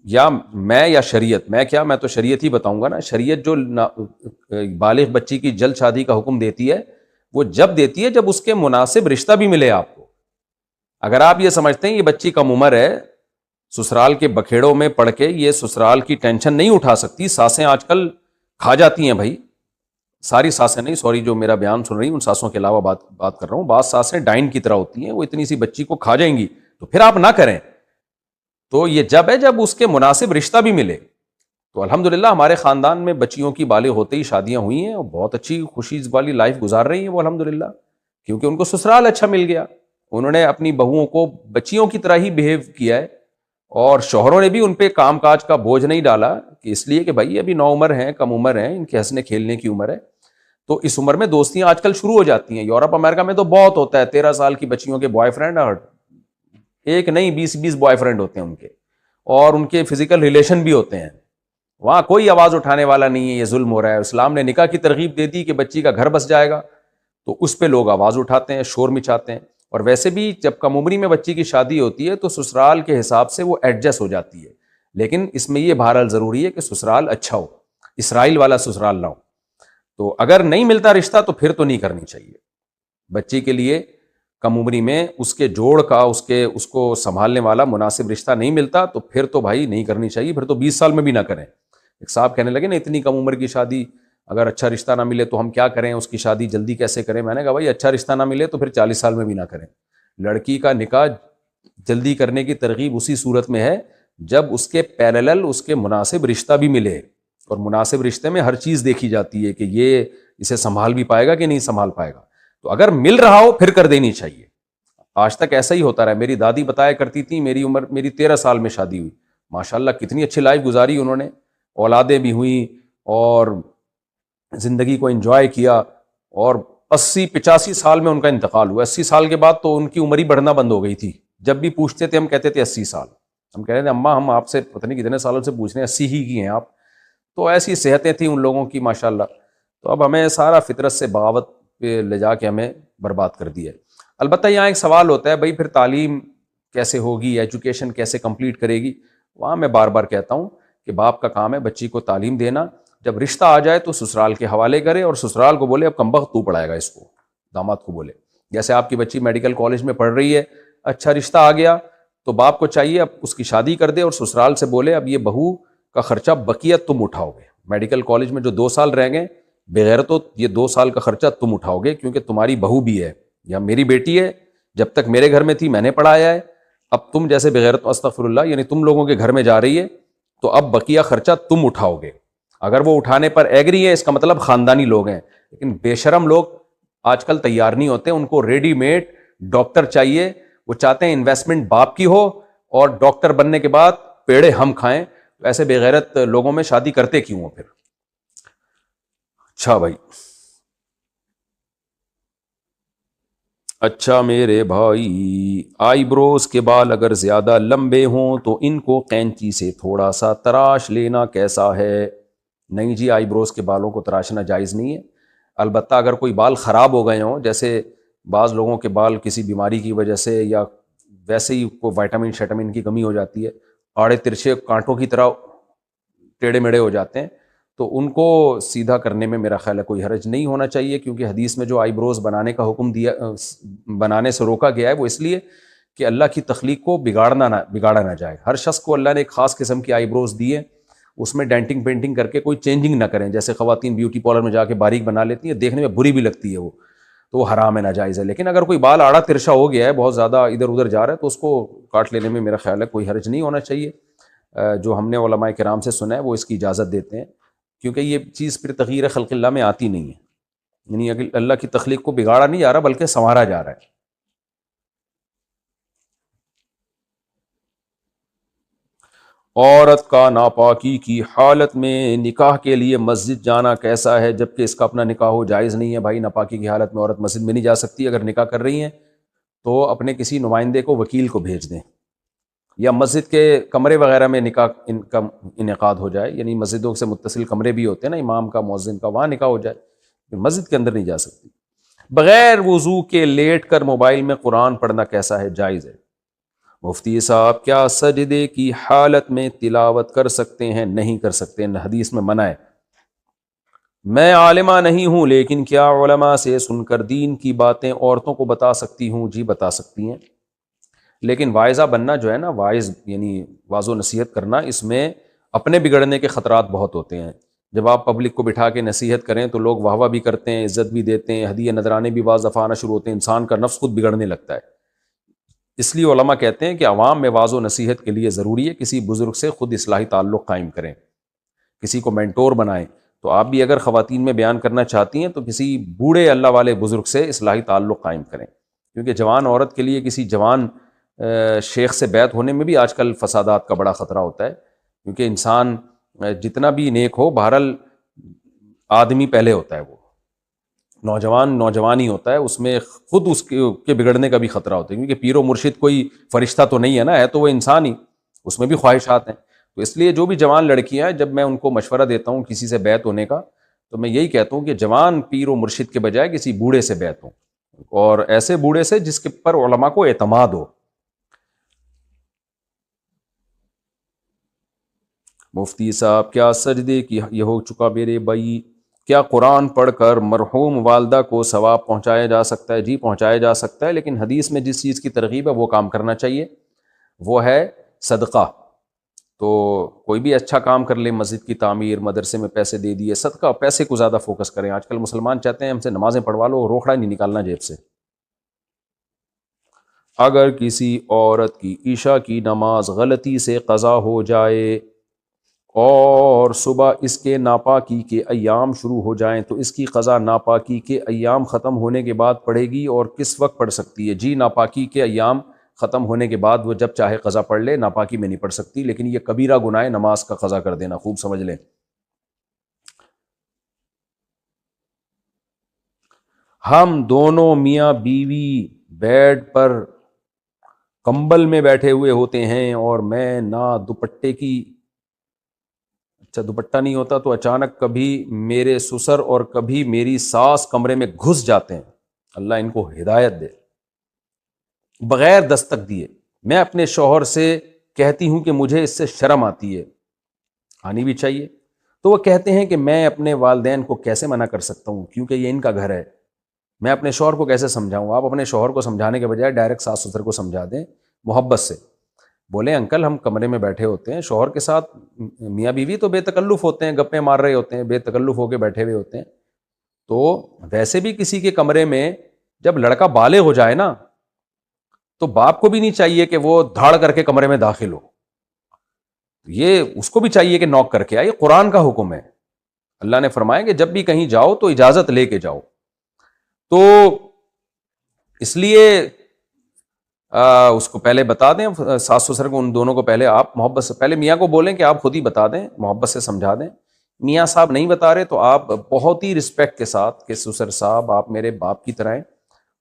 Speaker 1: یا میں یا شریعت، میں کیا، میں تو شریعت ہی بتاؤں گا نا۔ شریعت جو بالغ بچی کی جلد شادی کا حکم دیتی ہے وہ جب دیتی ہے جب اس کے مناسب رشتہ بھی ملے آپ کو۔ اگر آپ یہ سمجھتے ہیں یہ بچی کم عمر ہے، سسرال کے بکھیڑوں میں پڑھ کے یہ سسرال کی ٹینشن نہیں اٹھا سکتی، ساسیں آج کل کھا جاتی ہیں بھائی، ساری ساسیں نہیں، سوری جو میرا بیان سن رہی ہیں ان ساسوں کے علاوہ بات کر رہا ہوں، بعض ساسیں ڈائن کی طرح ہوتی ہیں، وہ اتنی سی بچی کو کھا جائیں گی، تو پھر آپ نہ کریں۔ تو یہ جب ہے جب اس کے مناسب رشتہ بھی ملے۔ تو الحمدللہ ہمارے خاندان میں بچیوں کی بالغ ہوتے ہی شادیاں ہوئی ہیں، اور بہت اچھی خوشی والی لائف گزار رہی ہیں وہ الحمدللہ، کیونکہ ان کو سسرال اچھا مل گیا، انہوں نے اپنی بہوؤں کو بچیوں کی طرح ہی بیہیو کیا ہے، اور شوہروں نے بھی ان پہ کام کاج کا بوجھ نہیں ڈالا، کہ اس لیے کہ بھائی ابھی نو عمر ہیں، کم عمر ہیں، ان کے ہنسنے کھیلنے کی عمر ہے۔ تو اس عمر میں دوستیاں آج کل شروع ہو جاتی ہیں، یورپ امریکہ میں تو بہت ہوتا ہے، 13 سال کی بچیوں کے بوائے فرینڈ، اور ایک نہیں 20 بوائے فرینڈ ہوتے ہیں ان کے، اور ان کے فزیکل ریلیشن بھی ہوتے ہیں، وہاں کوئی آواز اٹھانے والا نہیں ہے، یہ ظلم ہو رہا ہے۔ اسلام نے نکاح کی ترغیب دے دی کہ بچی کا گھر بس جائے گا، تو اس پہ لوگ آواز اٹھاتے ہیں، شور مچاتے ہیں۔ اور ویسے بھی جب کم عمری میں بچی کی شادی ہوتی ہے تو سسرال کے حساب سے وہ ایڈجسٹ ہو جاتی ہے، لیکن اس میں یہ بہرحال ضروری ہے کہ سسرال اچھا ہو، اسرائیل والا سسرال نہ ہو۔ تو اگر نہیں ملتا رشتہ تو پھر تو نہیں کرنی چاہیے بچی کے لیے، کم عمری میں اس کے جوڑ کا اس کو سنبھالنے والا مناسب رشتہ نہیں ملتا تو پھر تو بھائی نہیں کرنی چاہیے، پھر تو 20 سال میں بھی نہ کریں۔ ایک صاحب کہنے لگے نا اتنی کم عمر کی شادی، اگر اچھا رشتہ نہ ملے تو ہم کیا کریں، اس کی شادی جلدی کیسے کریں؟ میں نے کہا بھائی اچھا رشتہ نہ ملے تو پھر 40 سال میں بھی نہ کریں۔ لڑکی کا نکاح جلدی کرنے کی ترغیب اسی صورت میں ہے جب اس کے پیرالل اس کے مناسب رشتہ بھی ملے، اور مناسب رشتے میں ہر چیز دیکھی جاتی ہے کہ یہ اسے سنبھال بھی پائے گا کہ نہیں سنبھال پائے گا۔ تو اگر مل رہا ہو پھر کر دینی چاہیے۔ آج تک ایسا ہی ہوتا رہا، میری دادی بتایا کرتی تھی، میری 13 سال میں شادی ہوئی، ماشاءاللہ کتنی اچھی لائف گزاری انہوں نے، اولادیں بھی ہوئیں اور زندگی کو انجوائے کیا، اور 80-85 سال میں ان کا انتقال ہوا۔ 80 سال کے بعد تو ان کی عمر ہی بڑھنا بند ہو گئی تھی، جب بھی پوچھتے تھے ہم کہتے تھے 80 سال، ہم کہہ رہے تھے اماں ہم آپ سے پتہ نہیں کتنے سالوں سے پوچھ رہے ہیں، 80 ہی کی ہیں آپ۔ تو ایسی صحتیں تھیں ان لوگوں کی ماشاءاللہ۔ تو اب ہمیں سارا فطرت سے بغاوت پہ لے جا کے ہمیں برباد کر دیا ہے۔ البتہ یہاں ایک سوال ہوتا ہے بھائی پھر تعلیم کیسے ہوگی، ایجوکیشن کیسے کمپلیٹ کرے گی؟ وہاں میں بار بار کہتا ہوں کہ باپ کا کام ہے بچی کو تعلیم دینا، جب رشتہ آ جائے تو سسرال کے حوالے کرے، اور سسرال کو بولے اب کمبخت تو پڑھائے گا اس کو، داماد کو بولے۔ جیسے آپ کی بچی میڈیکل کالج میں پڑھ رہی ہے، اچھا رشتہ آ گیا تو باپ کو چاہیے اب اس کی شادی کر دے، اور سسرال سے بولے اب یہ بہو کا خرچہ بقیہ تم اٹھاؤ گے، میڈیکل کالج میں جو 2 سال رہ گئے بغیر تو یہ 2 سال کا خرچہ تم اٹھاؤ گے، کیونکہ تمہاری بہو بھی ہے یا میری بیٹی ہے، جب تک میرے گھر میں تھی میں نے پڑھایا ہے، اب تم جیسے بغیر تو استغفر اللہ، یعنی تم لوگوں کے گھر میں جا رہی ہے تو اب بقیہ خرچہ تم اٹھاؤ گے۔ اگر وہ اٹھانے پر ایگری ہے اس کا مطلب خاندانی لوگ ہیں، لیکن بے شرم لوگ آج کل تیار نہیں ہوتے، ان کو ریڈی میڈ ڈاکٹر چاہیے، وہ چاہتے ہیں انویسٹمنٹ باپ کی ہو اور ڈاکٹر بننے کے بعد پیڑے ہم کھائیں۔ ایسے بے غیرت لوگوں میں شادی کرتے کیوں ہو پھر؟ اچھا بھائی، اچھا میرے بھائی، آئی بروز کے بال اگر زیادہ لمبے ہوں تو ان کو قینچی سے تھوڑا سا تراش لینا کیسا ہے؟ نہیں جی، آئی بروز کے بالوں کو تراشنا جائز نہیں ہے، البتہ اگر کوئی بال خراب ہو گئے ہوں، جیسے بعض لوگوں کے بال کسی بیماری کی وجہ سے یا ویسے ہی کوئی وائٹامن شیٹامن کی کمی ہو جاتی ہے، آڑے ترچھے کانٹوں کی طرح ٹیڑے میڑے ہو جاتے ہیں، تو ان کو سیدھا کرنے میں میرا خیال ہے کوئی حرج نہیں ہونا چاہیے، کیونکہ حدیث میں جو آئی بروز بنانے کا حکم دیا، بنانے سے روکا گیا ہے، وہ اس لیے کہ اللہ کی تخلیق کو بگاڑا نہ جائے۔ ہر شخص کو اللہ نے ایک خاص قسم کی آئی بروز دی ہے، اس میں ڈینٹنگ پینٹنگ کر کے کوئی چینجنگ نہ کریں. جیسے خواتین بیوٹی پارلر میں جا کے باریک بنا لیتی ہیں, دیکھنے میں بری بھی لگتی ہے وہ, تو وہ حرام ہے, ناجائز ہے. لیکن اگر کوئی بال آڑا ترشا ہو گیا ہے, بہت زیادہ ادھر ادھر جا رہا ہے, تو اس کو کاٹ لینے میں میرا خیال ہے کوئی حرج نہیں ہونا چاہیے. جو ہم نے علماء کرام سے سنا ہے وہ اس کی اجازت دیتے ہیں, کیونکہ یہ چیز پھر تغییر خلق اللہ میں آتی نہیں ہے. یعنی اللہ کی تخلیق کو بگاڑا نہیں جا رہا بلکہ سنوارا جا رہا ہے. عورت کا ناپاکی کی حالت میں نکاح کے لیے مسجد جانا کیسا ہے, جبکہ اس کا اپنا نکاح ہو؟ جائز نہیں ہے بھائی, ناپاکی کی حالت میں عورت مسجد میں نہیں جا سکتی. اگر نکاح کر رہی ہیں تو اپنے کسی نمائندے کو, وکیل کو بھیج دیں, یا مسجد کے کمرے وغیرہ میں نکاح ان کا انعقاد ہو جائے. یعنی مسجدوں سے متصل کمرے بھی ہوتے ہیں نا, امام کا, مؤذن کا, وہاں نکاح ہو جائے. مسجد کے اندر نہیں جا سکتی. بغیر وضو کے لیٹ کر موبائل میں قرآن پڑھنا کیسا ہے؟ جائز ہے. مفتی صاحب کیا سجدے کی حالت میں تلاوت کر سکتے ہیں؟ نہیں کر سکتے, حدیث میں منع ہے. میں عالمہ نہیں ہوں, لیکن کیا علماء سے سن کر دین کی باتیں عورتوں کو بتا سکتی ہوں؟ جی بتا سکتی ہیں, لیکن واعظہ بننا جو ہے نا, واعظ یعنی واعظ و نصیحت کرنا, اس میں اپنے بگڑنے کے خطرات بہت ہوتے ہیں. جب آپ پبلک کو بٹھا کے نصیحت کریں تو لوگ واہ واہ بھی کرتے ہیں, عزت بھی دیتے ہیں, ہدیے نذرانے بھی بعض دفعہ آنا شروع ہوتے ہیں, انسان کا نفس خود بگڑنے لگتا ہے. اس لیے علماء کہتے ہیں کہ عوام میں واعظ و نصیحت کے لیے ضروری ہے کسی بزرگ سے خود اصلاحی تعلق قائم کریں, کسی کو مینٹور بنائیں. تو آپ بھی اگر خواتین میں بیان کرنا چاہتی ہیں تو کسی بوڑھے اللہ والے بزرگ سے اصلاحی تعلق قائم کریں, کیونکہ جوان عورت کے لیے کسی جوان شیخ سے بیعت ہونے میں بھی آج کل فسادات کا بڑا خطرہ ہوتا ہے. کیونکہ انسان جتنا بھی نیک ہو, بہرحال آدمی پہلے ہوتا ہے, وہ نوجوان ہی ہوتا ہے, اس میں خود اس کے بگڑنے کا بھی خطرہ ہوتا ہے. کیونکہ پیر و مرشد کوئی فرشتہ تو نہیں ہے نا, ہے تو وہ انسان ہی, اس میں بھی خواہشات ہیں. تو اس لیے جو بھی جوان لڑکیاں ہیں, جب میں ان کو مشورہ دیتا ہوں کسی سے بیعت ہونے کا, تو میں یہی کہتا ہوں کہ جوان پیر و مرشد کے بجائے کسی بوڑھے سے بیعت ہوں, اور ایسے بوڑھے سے جس کے پر علماء کو اعتماد ہو. مفتی صاحب کیا سجدے کی, یہ ہو چکا میرے بھائی, کیا قرآن پڑھ کر مرحوم والدہ کو ثواب پہنچایا جا سکتا ہے؟ جی پہنچایا جا سکتا ہے, لیکن حدیث میں جس چیز کی ترغیب ہے وہ کام کرنا چاہیے, وہ ہے صدقہ. تو کوئی بھی اچھا کام کر لے, مسجد کی تعمیر, مدرسے میں پیسے دے دیے, صدقہ, پیسے کو زیادہ فوکس کریں. آج کل مسلمان چاہتے ہیں ہم سے نمازیں پڑھوا لو, روکڑا نہیں نکالنا جیب سے. اگر کسی عورت کی عشاء کی نماز غلطی سے قضا ہو جائے اور صبح اس کے ناپاکی کے ایام شروع ہو جائیں, تو اس کی قضا ناپاکی کے ایام ختم ہونے کے بعد پڑے گی, اور کس وقت پڑھ سکتی ہے؟ جی ناپاکی کے ایام ختم ہونے کے بعد وہ جب چاہے قضا پڑھ لے, ناپاکی میں نہیں پڑھ سکتی. لیکن یہ کبیرہ گناہ ہے نماز کا قضا کر دینا, خوب سمجھ لیں. ہم دونوں میاں بیوی بیڈ پر کمبل میں بیٹھے ہوئے ہوتے ہیں, اور میں نہ دوپٹے کی, اچھا دوپٹہ نہیں ہوتا, تو اچانک کبھی میرے سسر اور کبھی میری ساس کمرے میں گھس جاتے ہیں. اللہ ان کو ہدایت دے. بغیر دستک دیے میں اپنے شوہر سے کہتی ہوں کہ مجھے اس سے شرم آتی ہے, آنی بھی چاہیے. تو وہ کہتے ہیں کہ میں اپنے والدین کو کیسے منع کر سکتا ہوں, کیونکہ یہ ان کا گھر ہے. میں اپنے شوہر کو کیسے سمجھاؤں؟ آپ اپنے شوہر کو سمجھانے کے بجائے ڈائریکٹ ساس سسر کو سمجھا دیں محبت سے. بولیں انکل ہم کمرے میں بیٹھے ہوتے ہیں شوہر کے ساتھ, میاں بیوی تو بے تکلف ہوتے ہیں, گپیں مار رہے ہوتے ہیں, بے تکلف ہو کے بیٹھے ہوئے ہوتے ہیں. تو ویسے بھی کسی کے کمرے میں جب لڑکا بالغ ہو جائے نا, تو باپ کو بھی نہیں چاہیے کہ وہ دھاڑ کر کے کمرے میں داخل ہو, یہ اس کو بھی چاہیے کہ نوک کر کے آئے. قرآن کا حکم ہے, اللہ نے فرمایا کہ جب بھی کہیں جاؤ تو اجازت لے کے جاؤ. تو اس لیے اس کو پہلے بتا دیں, ساس سسر کو, ان دونوں کو پہلے آپ محبت سے, پہلے میاں کو بولیں کہ آپ خود ہی بتا دیں, محبت سے سمجھا دیں. میاں صاحب نہیں بتا رہے تو آپ بہت ہی رسپیکٹ کے ساتھ کہ سسر صاحب آپ میرے باپ کی طرح ہیں,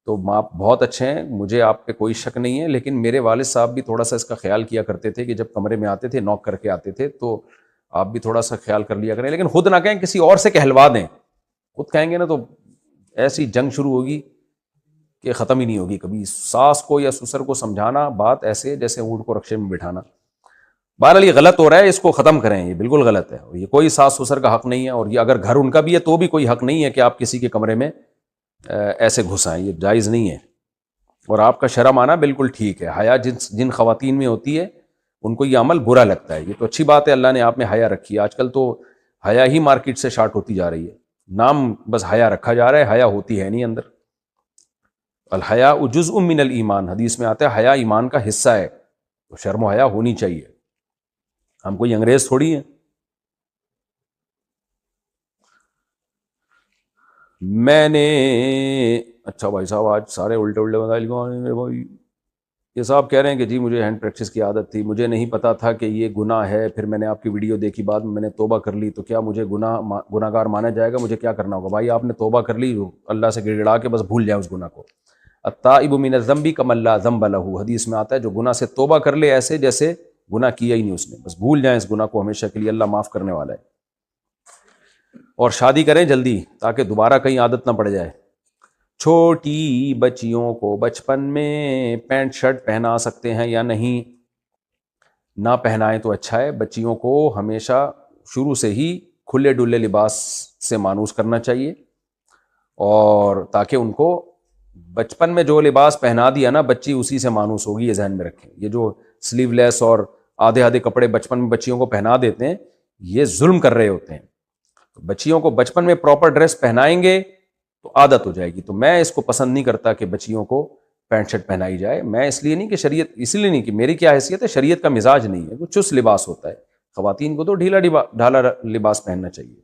Speaker 1: تو آپ بہت اچھے ہیں, مجھے آپ پہ کوئی شک نہیں ہے, لیکن میرے والد صاحب بھی تھوڑا سا اس کا خیال کیا کرتے تھے کہ جب کمرے میں آتے تھے نوک کر کے آتے تھے, تو آپ بھی تھوڑا سا خیال کر لیا کریں. لیکن خود نہ کہیں, کسی اور سے کہلوا دیں. خود کہیں گے نا تو ایسی جنگ شروع ہوگی کہ ختم ہی نہیں ہوگی کبھی. ساس کو یا سسر کو سمجھانا بات ایسے جیسے اونٹ کو رکشے میں بٹھانا. بہرحال یہ غلط ہو رہا ہے, اس کو ختم کریں, یہ بالکل غلط ہے. یہ کوئی ساس سسر کا حق نہیں ہے, اور یہ اگر گھر ان کا بھی ہے تو بھی کوئی حق نہیں ہے کہ آپ کسی کے کمرے میں ایسے گھس آئیں, یہ جائز نہیں ہے. اور آپ کا شرم آنا بالکل ٹھیک ہے, حیا جن خواتین میں ہوتی ہے ان کو یہ عمل برا لگتا ہے. یہ تو اچھی بات ہے اللہ نے آپ میں حیا رکھی ہے. آج کل تو حیا ہی مارکیٹ سے شارٹ ہوتی جا رہی ہے, نام بس حیا رکھا جا رہا ہے, حیا ہوتی ہے نہیں اندر. الحیا جزء من الایمان, حدیث میں آتا ہے حیا ایمان کا حصہ ہے, تو شرم و حیا ہونی چاہیے. ہم کوئی انگریز تھوڑی ہیں. میں نے اچھا بھائی صاحب آج سارے الٹے مسائل کو میرے بھائی. یہ صاحب کہہ رہے ہیں کہ جی مجھے ہینڈ پریکٹس کی عادت تھی, مجھے نہیں پتا تھا کہ یہ گناہ ہے, پھر میں نے آپ کی ویڈیو دیکھی, بعد میں نے توبہ کر لی, تو کیا مجھے گناہ گار مانا جائے گا؟ مجھے کیا کرنا ہوگا؟ بھائی آپ نے توبہ کر لی, اللہ سے گڑ گڑا کے بس بھول جائیں اس گناہ کو. التائب من الذنب کمن لا ذنب له, حدیث میں آتا ہے جو گناہ سے توبہ کر لے ایسے جیسے گناہ کیا ہی نہیں اس نے, بس بھول جائیں اس گناہ کو ہمیشہ کے لیے, اللہ معاف کرنے والا ہے. اور شادی کریں جلدی تاکہ دوبارہ کہیں عادت نہ پڑ جائے. چھوٹی بچیوں کو بچپن میں پینٹ شرٹ پہنا سکتے ہیں یا نہیں؟ نہ پہنائیں تو اچھا ہے. بچیوں کو ہمیشہ شروع سے ہی کھلے ڈلے لباس سے مانوس کرنا چاہیے, اور تاکہ ان کو بچپن میں جو لباس پہنا دیا نا بچی اسی سے مانوس ہوگی, یہ ذہن میں رکھیں. یہ جو سلیو لیس اور آدھے آدھے کپڑے بچپن میں بچیوں کو پہنا دیتے ہیں, یہ ظلم کر رہے ہوتے ہیں. بچیوں کو بچپن میں پراپر ڈریس پہنائیں گے تو عادت ہو جائے گی. تو میں اس کو پسند نہیں کرتا کہ بچیوں کو پینٹ شرٹ پہنائی جائے. میں اس لیے نہیں کہ شریعت, اس لیے نہیں کہ میری کیا حیثیت ہے, شریعت کا مزاج نہیں ہے, وہ چست لباس ہوتا ہے. خواتین کو تو ڈھیلا ڈھالا لباس پہننا چاہیے.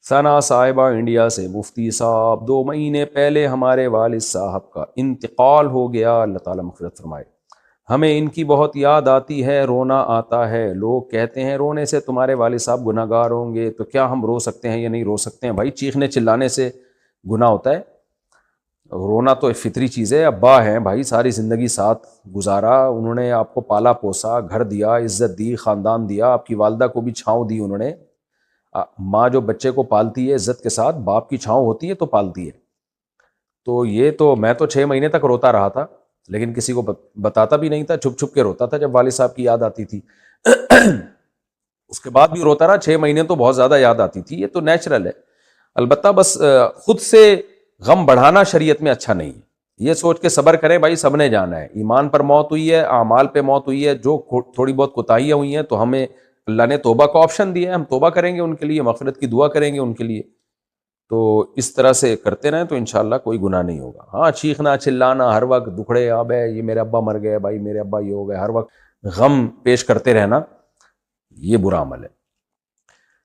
Speaker 1: ثنا صاحبہ انڈیا سے, مفتی صاحب 2 مہینے پہلے ہمارے والد صاحب کا انتقال ہو گیا, اللہ تعالیٰ مغفرت فرمائے. ہمیں ان کی بہت یاد آتی ہے, رونا آتا ہے. لوگ کہتے ہیں رونے سے تمہارے والد صاحب گناہ گار ہوں گے, تو کیا ہم رو سکتے ہیں یا نہیں رو سکتے ہیں؟ بھائی چیخنے چلانے سے گناہ ہوتا ہے؟ رونا تو ایک فطری چیز ہے. ابا ہیں بھائی, ساری زندگی ساتھ گزارا, انہوں نے آپ کو پالا پوسا, گھر دیا, عزت دی, خاندان دیا, آپ کی والدہ کو بھی چھاؤں دی انہوں نے. ماں جو بچے کو پالتی ہے عزت کے ساتھ, باپ کی چھاؤں ہوتی ہے تو پالتی ہے. تو یہ تو میں تو 6 مہینے تک روتا رہا تھا, لیکن کسی کو بتاتا بھی نہیں تھا, چھپ چھپ کے روتا تھا جب والد صاحب کی یاد آتی تھی. اس کے بعد بھی روتا رہا 6 مہینے, تو بہت زیادہ یاد آتی تھی, یہ تو نیچرل ہے. البتہ بس خود سے غم بڑھانا شریعت میں اچھا نہیں ہے. یہ سوچ کے صبر کریں بھائی سب نے جانا ہے, ایمان پر موت ہوئی ہے, اعمال پہ موت ہوئی ہے, جو تھوڑی بہت کوتاہیاں ہوئی ہیں تو ہمیں اللہ نے توبہ کا آپشن دیا ہے, ہم توبہ کریں گے ان کے لیے, مغفرت کی دعا کریں گے ان کے لیے. تو اس طرح سے کرتے رہیں تو انشاءاللہ کوئی گناہ نہیں ہوگا. ہاں چیخنا چلانا ہر وقت, دکھڑے اب ہے یہ میرے ابا مر گئے, بھائی میرے ابا یہ ہو گئے, ہر وقت غم پیش کرتے رہنا, یہ برا عمل ہے.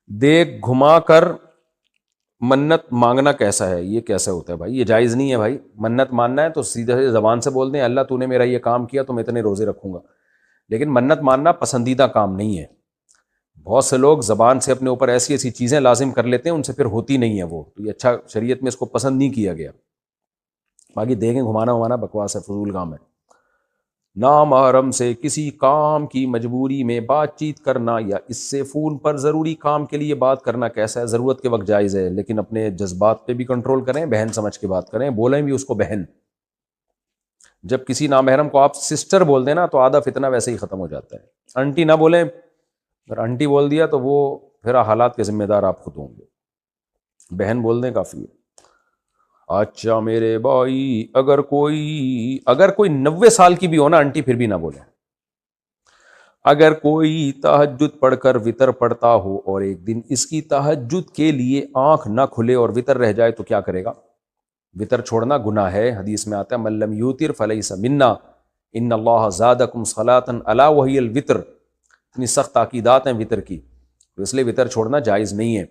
Speaker 1: دیکھ گھما کر منت مانگنا کیسا ہے؟ یہ کیسے ہوتا ہے بھائی؟ یہ جائز نہیں ہے بھائی. منت ماننا ہے تو سیدھے زبان سے بول دیں اللہ تو نے میرا یہ کام کیا تو میں اتنے روزے رکھوں گا, لیکن منت ماننا پسندیدہ کام نہیں ہے. بہت سے لوگ زبان سے اپنے اوپر ایسی ایسی چیزیں لازم کر لیتے ہیں, ان سے پھر ہوتی نہیں ہے وہ, تو یہ اچھا شریعت میں اس کو پسند نہیں کیا گیا. باقی دیکھیں گھمانا ومانا بکواس ہے, فضول کام ہے. نامحرم سے کسی کام کی مجبوری میں بات چیت کرنا یا اس سے فون پر ضروری کام کے لیے بات کرنا کیسا ہے؟ ضرورت کے وقت جائز ہے, لیکن اپنے جذبات پہ بھی کنٹرول کریں, بہن سمجھ کے بات کریں, بولیں بھی اس کو بہن. جب کسی نامحرم کو آپ سسٹر بول دیں نا تو آدھا فتنہ ویسے ہی ختم ہو جاتا ہے. انٹی نہ بولیں, اگر انٹی بول دیا تو وہ پھر حالات کے ذمہ دار آپ خود ہوں گے. بہن بول دیں کافی ہے. اچھا میرے بھائی, اگر کوئی 90 سال کی بھی ہو نا انٹی, پھر بھی نہ بولیں. اگر کوئی تہجد پڑھ کر وطر پڑھتا ہو اور ایک دن اس کی تہجد کے لیے آنکھ نہ کھلے اور وطر رہ جائے تو کیا کرے گا؟ وطر چھوڑنا گناہ ہے. حدیث میں آتا ہے من لم یوتر فلیس منا, ان اللہ زادکم صلاۃ الا وہی الوطر. اتنی سخت تاکیدات ہیں وطر کی, تو اس لیے وطر چھوڑنا جائز نہیں ہے.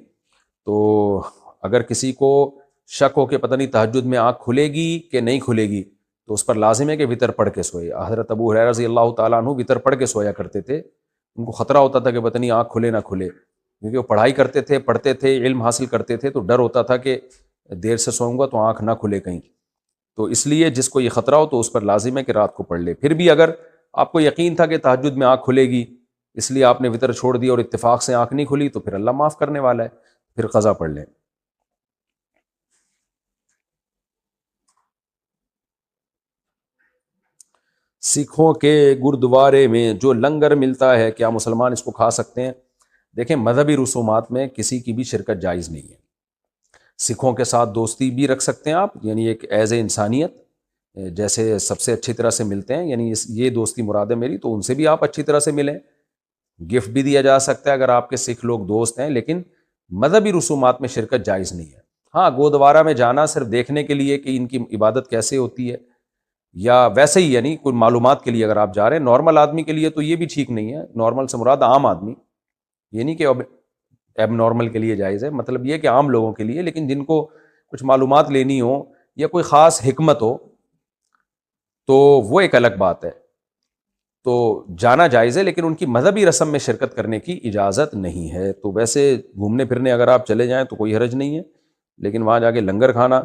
Speaker 1: تو اگر کسی کو شک ہو کہ پتہ نہیں تہجد میں آنکھ کھلے گی کہ نہیں کھلے گی, تو اس پر لازم ہے کہ وطر پڑھ کے سوئے. حضرت ابو ہریرہ رضی اللہ تعالیٰ عنہ وطر پڑھ کے سویا کرتے تھے. ان کو خطرہ ہوتا تھا کہ پتہ نہیں آنکھ کھلے نہ کھلے, کیونکہ وہ پڑھائی کرتے تھے, پڑھتے تھے, علم حاصل کرتے تھے, تو ڈر ہوتا تھا کہ دیر سے سوؤں گا تو آنکھ نہ کھلے کہیں. تو اس لیے جس کو یہ خطرہ ہو تو اس پر لازم ہے کہ رات کو پڑھ لے. پھر بھی اگر آپ کو یقین تھا کہ تہجد میں آنکھ کھلے گی, اس لیے آپ نے وطر چھوڑ دی اور اتفاق سے آنکھ نہیں کھلی, تو پھر اللہ معاف کرنے والا ہے, پھر قضا پڑھ لیں. سکھوں کے گردوارے میں جو لنگر ملتا ہے کیا مسلمان اس کو کھا سکتے ہیں؟ دیکھیں مذہبی رسومات میں کسی کی بھی شرکت جائز نہیں ہے. سکھوں کے ساتھ دوستی بھی رکھ سکتے ہیں آپ, یعنی ایک ایز اے انسانیت, جیسے سب سے اچھی طرح سے ملتے ہیں، یعنی یہ دوستی مراد ہے میری، تو ان سے بھی آپ اچھی طرح سے ملیں۔ گفٹ بھی دیا جا سکتا ہے اگر آپ کے سکھ لوگ دوست ہیں، لیکن مذہبی رسومات میں شرکت جائز نہیں ہے۔ ہاں، گودوارا میں جانا صرف دیکھنے کے لیے کہ ان کی عبادت کیسے ہوتی ہے، یا ویسے ہی یعنی کوئی معلومات کے لیے اگر آپ جا رہے ہیں، نارمل آدمی کے لیے تو یہ بھی ٹھیک نہیں ہے۔ نارمل سے مراد عام آدمی، یہ نہیں کہ اب نارمل کے لیے جائز ہے، مطلب یہ کہ عام لوگوں کے لیے، لیکن جن کو کچھ معلومات لینی ہو یا کوئی خاص حکمت ہو تو وہ ایک الگ بات ہے، تو جانا جائز ہے، لیکن ان کی مذہبی رسم میں شرکت کرنے کی اجازت نہیں ہے۔ تو ویسے گھومنے پھرنے اگر آپ چلے جائیں تو کوئی حرج نہیں ہے، لیکن وہاں جا کے لنگر کھانا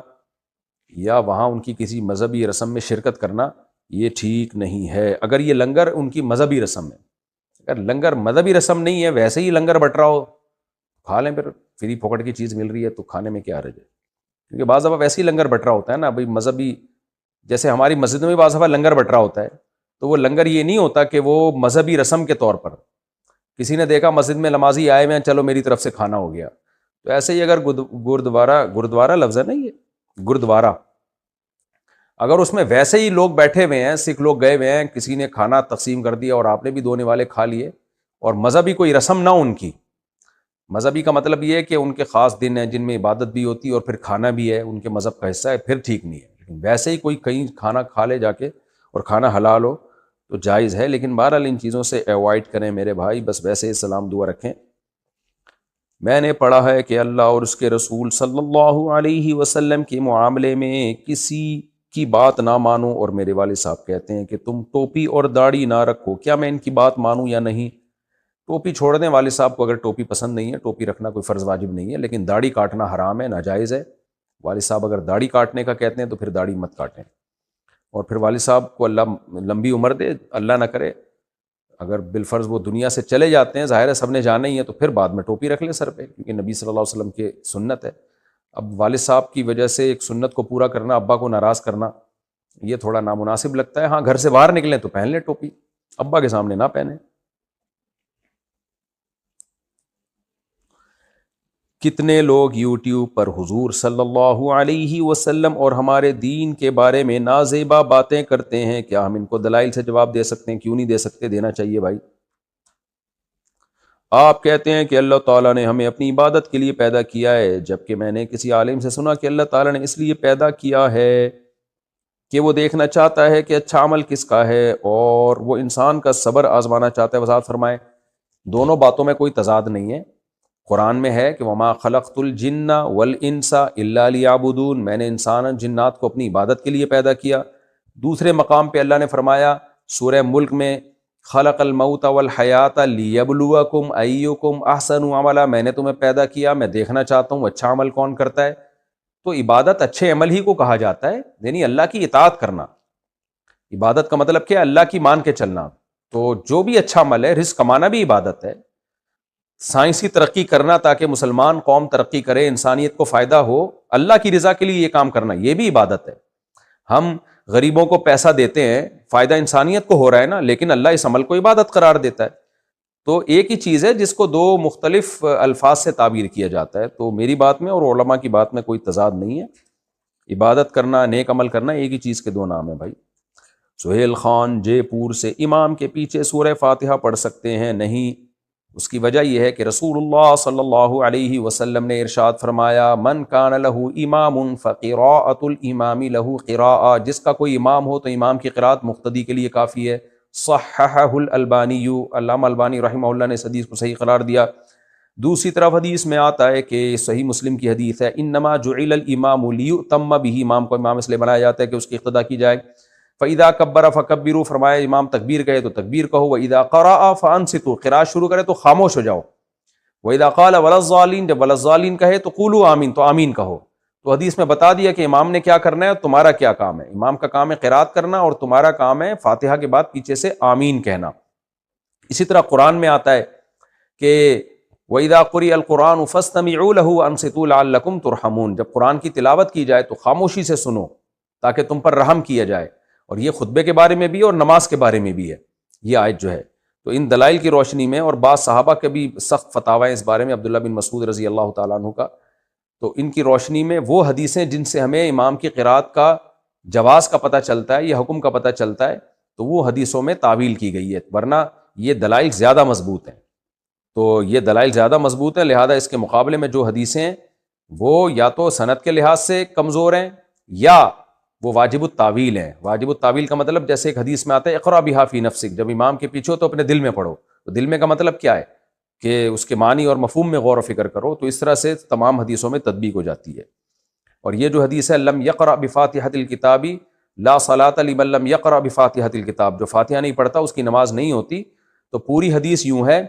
Speaker 1: یا وہاں ان کی کسی مذہبی رسم میں شرکت کرنا یہ ٹھیک نہیں ہے۔ اگر یہ لنگر ان کی مذہبی رسم ہے، اگر لنگر مذہبی رسم نہیں ہے، ویسے ہی لنگر بٹ رہا ہو، کھا لیں، پھر فری پھوکٹ کی چیز مل رہی ہے تو کھانے میں کیا حرج ہے؟ کیونکہ بعض دفعہ ویسے ہی لنگر بٹ رہا ہوتا ہے نا بھائی، مذہبی، جیسے ہماری مسجد میں بعض دفعہ لنگر بٹ رہا ہوتا ہے، تو وہ لنگر یہ نہیں ہوتا کہ وہ مذہبی رسم کے طور پر کسی نے دیکھا مسجد میں نمازی آئے ہوئے ہیں، چلو میری طرف سے کھانا ہو گیا۔ تو ایسے ہی اگر گردوارا لفظ ہے نا، یہ گردوارا، اگر اس میں ویسے ہی لوگ بیٹھے ہوئے ہیں، سکھ لوگ گئے ہوئے ہیں، کسی نے کھانا تقسیم کر دیا اور آپ نے بھی دونے والے کھا لیے، اور مذہبی کوئی رسم نہ ان کی، مذہبی کا مطلب یہ ہے کہ ان کے خاص دن ہیں جن میں عبادت بھی ہوتی ہے اور پھر کھانا بھی ہے، ان کے مذہب کا حصہ ہے، پھر ٹھیک نہیں ہے۔ لیکن ویسے ہی کوئی کہیں کھانا کھا لے جا کے اور کھانا حلال ہو تو جائز ہے، لیکن بہرحال ان چیزوں سے ایوائڈ کریں میرے بھائی، بس ویسے ہی سلام دعا رکھیں۔ میں نے پڑھا ہے کہ اللہ اور اس کے رسول صلی اللہ علیہ وسلم کے معاملے میں کسی کی بات نہ مانو، اور میرے والد صاحب کہتے ہیں کہ تم ٹوپی اور داڑھی نہ رکھو، کیا میں ان کی بات مانوں یا نہیں؟ ٹوپی چھوڑ دیں، والد صاحب کو اگر ٹوپی پسند نہیں ہے، ٹوپی رکھنا کوئی فرض واجب نہیں ہے، لیکن داڑھی کاٹنا حرام ہے، ناجائز ہے۔ والد صاحب اگر داڑھی کاٹنے کا کہتے ہیں تو پھر داڑھی مت کاٹیں، اور پھر والد صاحب کو اللہ لمبی عمر دے، اللہ نہ کرے اگر بالفرض وہ دنیا سے چلے جاتے ہیں، ظاہر ہے سب نے جانا ہی ہے، تو پھر بعد میں ٹوپی رکھ لیں سر پہ، کیونکہ نبی صلی اللہ علیہ وسلم کے سنت ہے۔ اب والد صاحب کی وجہ سے ایک سنت کو پورا کرنا، ابا کو ناراض کرنا، یہ تھوڑا نامناسب لگتا ہے۔ ہاں، گھر سے باہر نکلیں تو پہن لیں ٹوپی، ابا کے سامنے نہ پہنیں۔ کتنے لوگ یوٹیوب پر حضور صلی اللہ علیہ وسلم اور ہمارے دین کے بارے میں نازیبا باتیں کرتے ہیں، کیا ہم ان کو دلائل سے جواب دے سکتے ہیں؟ کیوں نہیں دے سکتے؟ دینا چاہیے بھائی۔ آپ کہتے ہیں کہ اللہ تعالیٰ نے ہمیں اپنی عبادت کے لیے پیدا کیا ہے، جبکہ میں نے کسی عالم سے سنا کہ اللہ تعالیٰ نے اس لیے پیدا کیا ہے کہ وہ دیکھنا چاہتا ہے کہ اچھا عمل کس کا ہے، اور وہ انسان کا صبر آزمانا چاہتا ہے۔ وضاحت فرمائیں۔ دونوں باتوں میں کوئی تضاد نہیں ہے۔ قرآن میں ہے کہ وما خلقت الجن والانس الا لیعبدون، میں نے انسان اور جنات کو اپنی عبادت کے لیے پیدا کیا۔ دوسرے مقام پہ اللہ نے فرمایا سورہ ملک میں، خلق الموت والحیات لیبلوکم ایکم احسن عملا، میں نے تمہیں پیدا کیا، میں دیکھنا چاہتا ہوں اچھا عمل کون کرتا ہے۔ تو عبادت اچھے عمل ہی کو کہا جاتا ہے، یعنی اللہ کی اطاعت کرنا۔ عبادت کا مطلب کیا ہے؟ اللہ کی مان کے چلنا۔ تو جو بھی اچھا عمل ہے، رزق کمانا بھی عبادت ہے، سائنسی ترقی کرنا تاکہ مسلمان قوم ترقی کرے، انسانیت کو فائدہ ہو، اللہ کی رضا کے لیے یہ کام کرنا، یہ بھی عبادت ہے۔ ہم غریبوں کو پیسہ دیتے ہیں، فائدہ انسانیت کو ہو رہا ہے نا، لیکن اللہ اس عمل کو عبادت قرار دیتا ہے۔ تو ایک ہی چیز ہے جس کو دو مختلف الفاظ سے تعبیر کیا جاتا ہے۔ تو میری بات میں اور علماء کی بات میں کوئی تضاد نہیں ہے، عبادت کرنا، نیک عمل کرنا ایک ہی چیز کے دو نام ہیں بھائی۔ سہیل خان جے پور سے، امام کے پیچھے سورہ فاتحہ پڑھ سکتے ہیں؟ نہیں۔ اس کی وجہ یہ ہے کہ رسول اللہ صلی اللہ علیہ وسلم نے ارشاد فرمایا، من کان لہ امام فقراءۃ الامام لہ قراءۃ، جس کا کوئی امام ہو تو امام کی قراءت مقتدی کے لیے کافی ہے۔ صححہ الالبانی، علامہ البانی رحمہ اللہ نے اس حدیث کو صحیح قرار دیا۔ دوسری طرف حدیث میں آتا ہے کہ صحیح مسلم کی حدیث ہے، انما جعل الامام لیؤتم بہ، امام کو امام اس لیے بنایا جاتا ہے کہ اس کی اقتداء کی جائے۔ فَإِذَا كَبَّرَ فَكَبِّرُوا، فرمایا امام تکبیر کہے تو تکبیر کہو، وَإِذَا قَرَأَ فَأَنصِتُوا، قراءت شروع کرے تو خاموش ہو جاؤ، وَإِذَا قَالَ وَلَا الضَّالِّينَ، جب وَلَا الضَّالِّينَ کہے تو قُولُوا آمین، تو آمین کہو۔ تو حدیث میں بتا دیا کہ امام نے کیا کرنا ہے اور تمہارا کیا کام ہے۔ امام کا کام ہے قراءت کرنا، اور تمہارا کام ہے فاتحہ کے بعد پیچھے سے آمین کہنا۔ اسی طرح قرآن میں آتا ہے کہ وَإِذَا قُرِئَ الْقُرْآنُ فَاسْتَمِعُوا لَهُ وَأَنصِتُوا لَعَلَّكُمْ تُرْحَمُونَ، جب قرآن کی تلاوت کی جائے تو خاموشی سے سنو تاکہ تم پر رحم کیا جائے۔ اور یہ خطبے کے بارے میں بھی اور نماز کے بارے میں بھی ہے یہ آیت جو ہے۔ تو ان دلائل کی روشنی میں، اور بعض صحابہ کے بھی سخت فتاوی اس بارے میں، عبداللہ بن مسعود رضی اللہ تعالیٰ عنہ کا، تو ان کی روشنی میں وہ حدیثیں جن سے ہمیں امام کی قراءت کا جواز کا پتہ چلتا ہے یا حکم کا پتہ چلتا ہے تو وہ حدیثوں میں تعویل کی گئی ہے، ورنہ یہ دلائل زیادہ مضبوط ہیں۔ تو یہ دلائل زیادہ مضبوط ہیں، لہذا اس کے مقابلے میں جو حدیثیں ہیں وہ یا تو سند کے لحاظ سے کمزور ہیں یا وہ واجب التاویل ہیں۔ واجب التاویل کا مطلب جیسے ایک حدیث میں آتا ہے اقرا بہا فی نفسک، جب امام کے پیچھے ہو تو اپنے دل میں پڑھو، تو دل میں کا مطلب کیا ہے کہ اس کے معنی اور مفہوم میں غور و فکر کرو، تو اس طرح سے تمام حدیثوں میں تطبیق ہو جاتی ہے۔ اور یہ جو حدیث ہے لم یقرأ بفاتحۃ الکتاب لا صلاۃ لمن لم یقرأ بفاتحۃ الکتاب، جو فاتحہ نہیں پڑھتا اس کی نماز نہیں ہوتی، تو پوری حدیث یوں ہے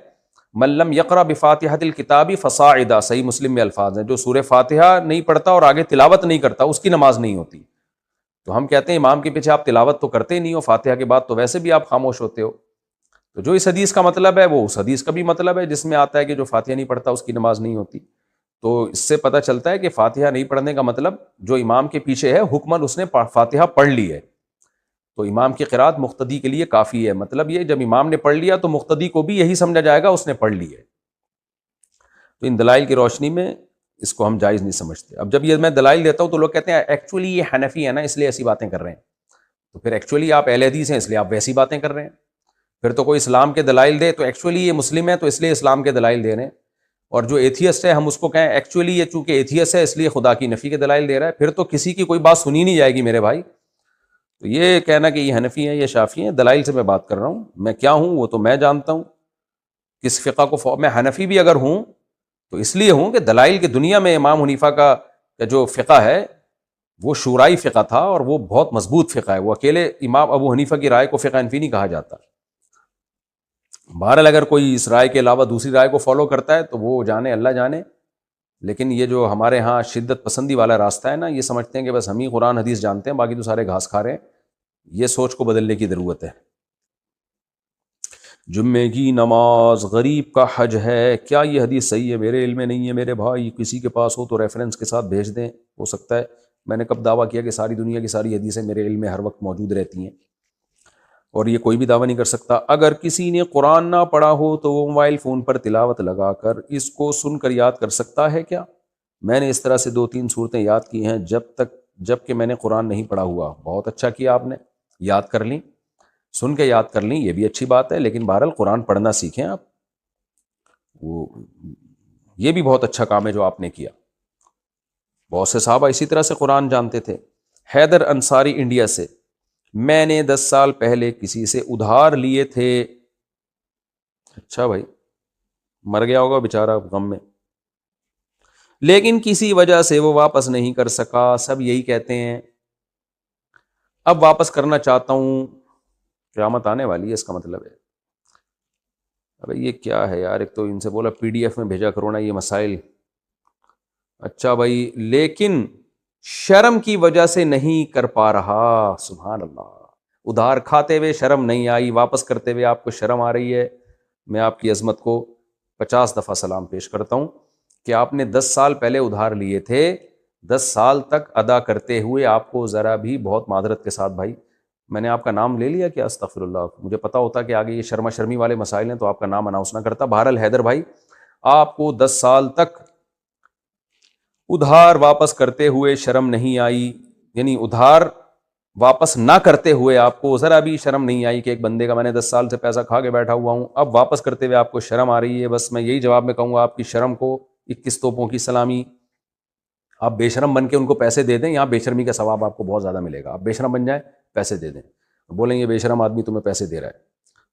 Speaker 1: من لم یقرأ بفاتحۃ الکتاب فصاعدا، صحیح مسلم میں الفاظ ہیں، جو سورہ فاتحہ نہیں پڑھتا اور آگے تلاوت نہیں کرتا اس کی نماز نہیں ہوتی۔ تو ہم کہتے ہیں امام کے پیچھے آپ تلاوت تو کرتے نہیں ہو، فاتحہ کے بعد تو ویسے بھی آپ خاموش ہوتے ہو، تو جو اس حدیث کا مطلب ہے وہ اس حدیث کا بھی مطلب ہے جس میں آتا ہے کہ جو فاتحہ نہیں پڑھتا اس کی نماز نہیں ہوتی۔ تو اس سے پتہ چلتا ہے کہ فاتحہ نہیں پڑھنے کا مطلب جو امام کے پیچھے ہے حکماً اس نے فاتحہ پڑھ لی ہے، تو امام کی قرات مقتدی کے لیے کافی ہے۔ مطلب یہ جب امام نے پڑھ لیا تو مقتدی کو بھی یہی سمجھا جائے گا اس نے پڑھ لی ہے۔ تو ان دلائل کی روشنی میں اس کو ہم جائز نہیں سمجھتے۔ اب جب یہ میں دلائل دیتا ہوں تو لوگ کہتے ہیں ایکچولی یہ حنفی ہے نا اس لیے ایسی باتیں کر رہے ہیں، تو پھر ایکچولی آپ اہل حدیث ہیں اس لیے آپ ویسی باتیں کر رہے ہیں۔ پھر تو کوئی اسلام کے دلائل دے تو ایکچولی یہ مسلم ہے تو اس لیے اسلام کے دلائل دے رہے ہیں، اور جو ایتھیسٹ ہے ہم اس کو کہیں ایکچولی یہ چونکہ ایتھیسٹ ہے اس لیے خدا کی نفی کے دلائل دے رہا ہے، پھر تو کسی کی کوئی بات سنی نہیں جائے گی میرے بھائی۔ تو یہ کہنا کہ یہ حنفی ہیں یہ شافعی ہیں، دلائل سے میں بات کر رہا ہوں، میں کیا ہوں وہ تو میں جانتا ہوں، کس فقہ کو میں حنفی بھی اگر ہوں تو اس لیے ہوں کہ دلائل کی دنیا میں امام حنیفہ کا جو فقہ ہے وہ شورائی فقہ تھا اور وہ بہت مضبوط فقہ ہے، وہ اکیلے امام ابو حنیفہ کی رائے کو فقہ حنفی نہیں کہا جاتا۔ بہرحال اگر کوئی اس رائے کے علاوہ دوسری رائے کو فالو کرتا ہے تو وہ جانے اللہ جانے، لیکن یہ جو ہمارے ہاں شدت پسندی والا راستہ ہے نا، یہ سمجھتے ہیں کہ بس ہم ہی قرآن حدیث جانتے ہیں باقی تو سارے گھاس کھا رہے ہیں، یہ سوچ کو بدلنے کی ضرورت ہے۔ جمعے کی نماز غریب کا حج ہے، کیا یہ حدیث صحیح ہے؟ میرے علم میں نہیں ہے میرے بھائی، کسی کے پاس ہو تو ریفرنس کے ساتھ بھیج دیں، ہو سکتا ہے میں نے کب دعویٰ کیا کہ ساری دنیا کی ساری حدیثیں میرے علم میں ہر وقت موجود رہتی ہیں، اور یہ کوئی بھی دعویٰ نہیں کر سکتا۔ اگر کسی نے قرآن نہ پڑھا ہو تو وہ موبائل فون پر تلاوت لگا کر اس کو سن کر یاد کر سکتا ہے کیا؟ میں نے اس طرح سے 2-3 صورتیں یاد کی ہیں جب کہ میں نے قرآن نہیں پڑھا ہوا۔ بہت اچھا کیا آپ نے، یاد کر لیں، سن کے یاد کر لیں، یہ بھی اچھی بات ہے، لیکن بہرحال قرآن پڑھنا سیکھیں آپ، وہ یہ بھی بہت اچھا کام ہے جو آپ نے کیا۔ بہت سے صحابہ اسی طرح سے قرآن جانتے تھے۔ حیدر انصاری انڈیا سے، میں نے 10 سال پہلے کسی سے ادھار لیے تھے۔ اچھا بھائی، مر گیا ہوگا بیچارہ غم میں، لیکن کسی وجہ سے وہ واپس نہیں کر سکا، سب یہی کہتے ہیں، اب واپس کرنا چاہتا ہوں، قیامت آنے والی ہے اس کا مطلب ہے۔ ابھی یہ کیا ہے یار، ایک تو ان سے بولا PDF میں بھیجا کرو نا یہ مسائل۔ اچھا بھائی، لیکن شرم کی وجہ سے نہیں کر پا رہا، سبحان اللہ، ادھار کھاتے ہوئے شرم نہیں آئی، واپس کرتے ہوئے آپ کو شرم آ رہی ہے۔ میں آپ کی عظمت کو 50 دفعہ سلام پیش کرتا ہوں کہ آپ نے 10 سال پہلے ادھار لیے تھے، 10 سال تک ادا کرتے ہوئے آپ کو ذرا بھی، بہت معذرت کے ساتھ بھائی، میں نے آپ کا نام لے لیا کہ استغفر اللہ، مجھے پتا ہوتا کہ آگے یہ شرما شرمی والے مسائل ہیں تو آپ کا نام اناؤنس نہ کرتا۔ بہرحال حیدر بھائی، آپ کو 10 سال تک ادھار واپس کرتے ہوئے شرم نہیں آئی، یعنی ادھار واپس نہ کرتے ہوئے آپ کو ذرا بھی شرم نہیں آئی کہ ایک بندے کا میں نے 10 سال سے پیسہ کھا کے بیٹھا ہوا ہوں، اب واپس کرتے ہوئے آپ کو شرم آ رہی ہے۔ بس میں یہی جواب میں کہوں گا، آپ کی شرم کو 21 توپوں کی سلامی، آپ بے شرم بن کے ان کو پیسے دے دیں، یہاں بے شرمی کا ثواب آپ کو بہت زیادہ ملے گا۔ آپ بے شرم بن جائیں، پیسے دے دیں، بولیں یہ بے شرم آدمی تمہیں پیسے دے رہا ہے،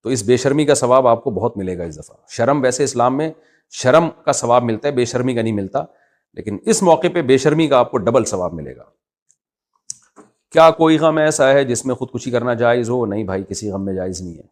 Speaker 1: تو اس بے شرمی کا ثواب آپ کو بہت ملے گا اس دفعہ۔ شرم ویسے اسلام میں شرم کا ثواب ملتا ہے، بے شرمی کا نہیں ملتا، لیکن اس موقع پہ بے شرمی کا آپ کو ڈبل ثواب ملے گا۔ کیا کوئی غم ایسا ہے جس میں خودکشی کرنا جائز ہو؟ نہیں بھائی، کسی غم میں جائز نہیں ہے۔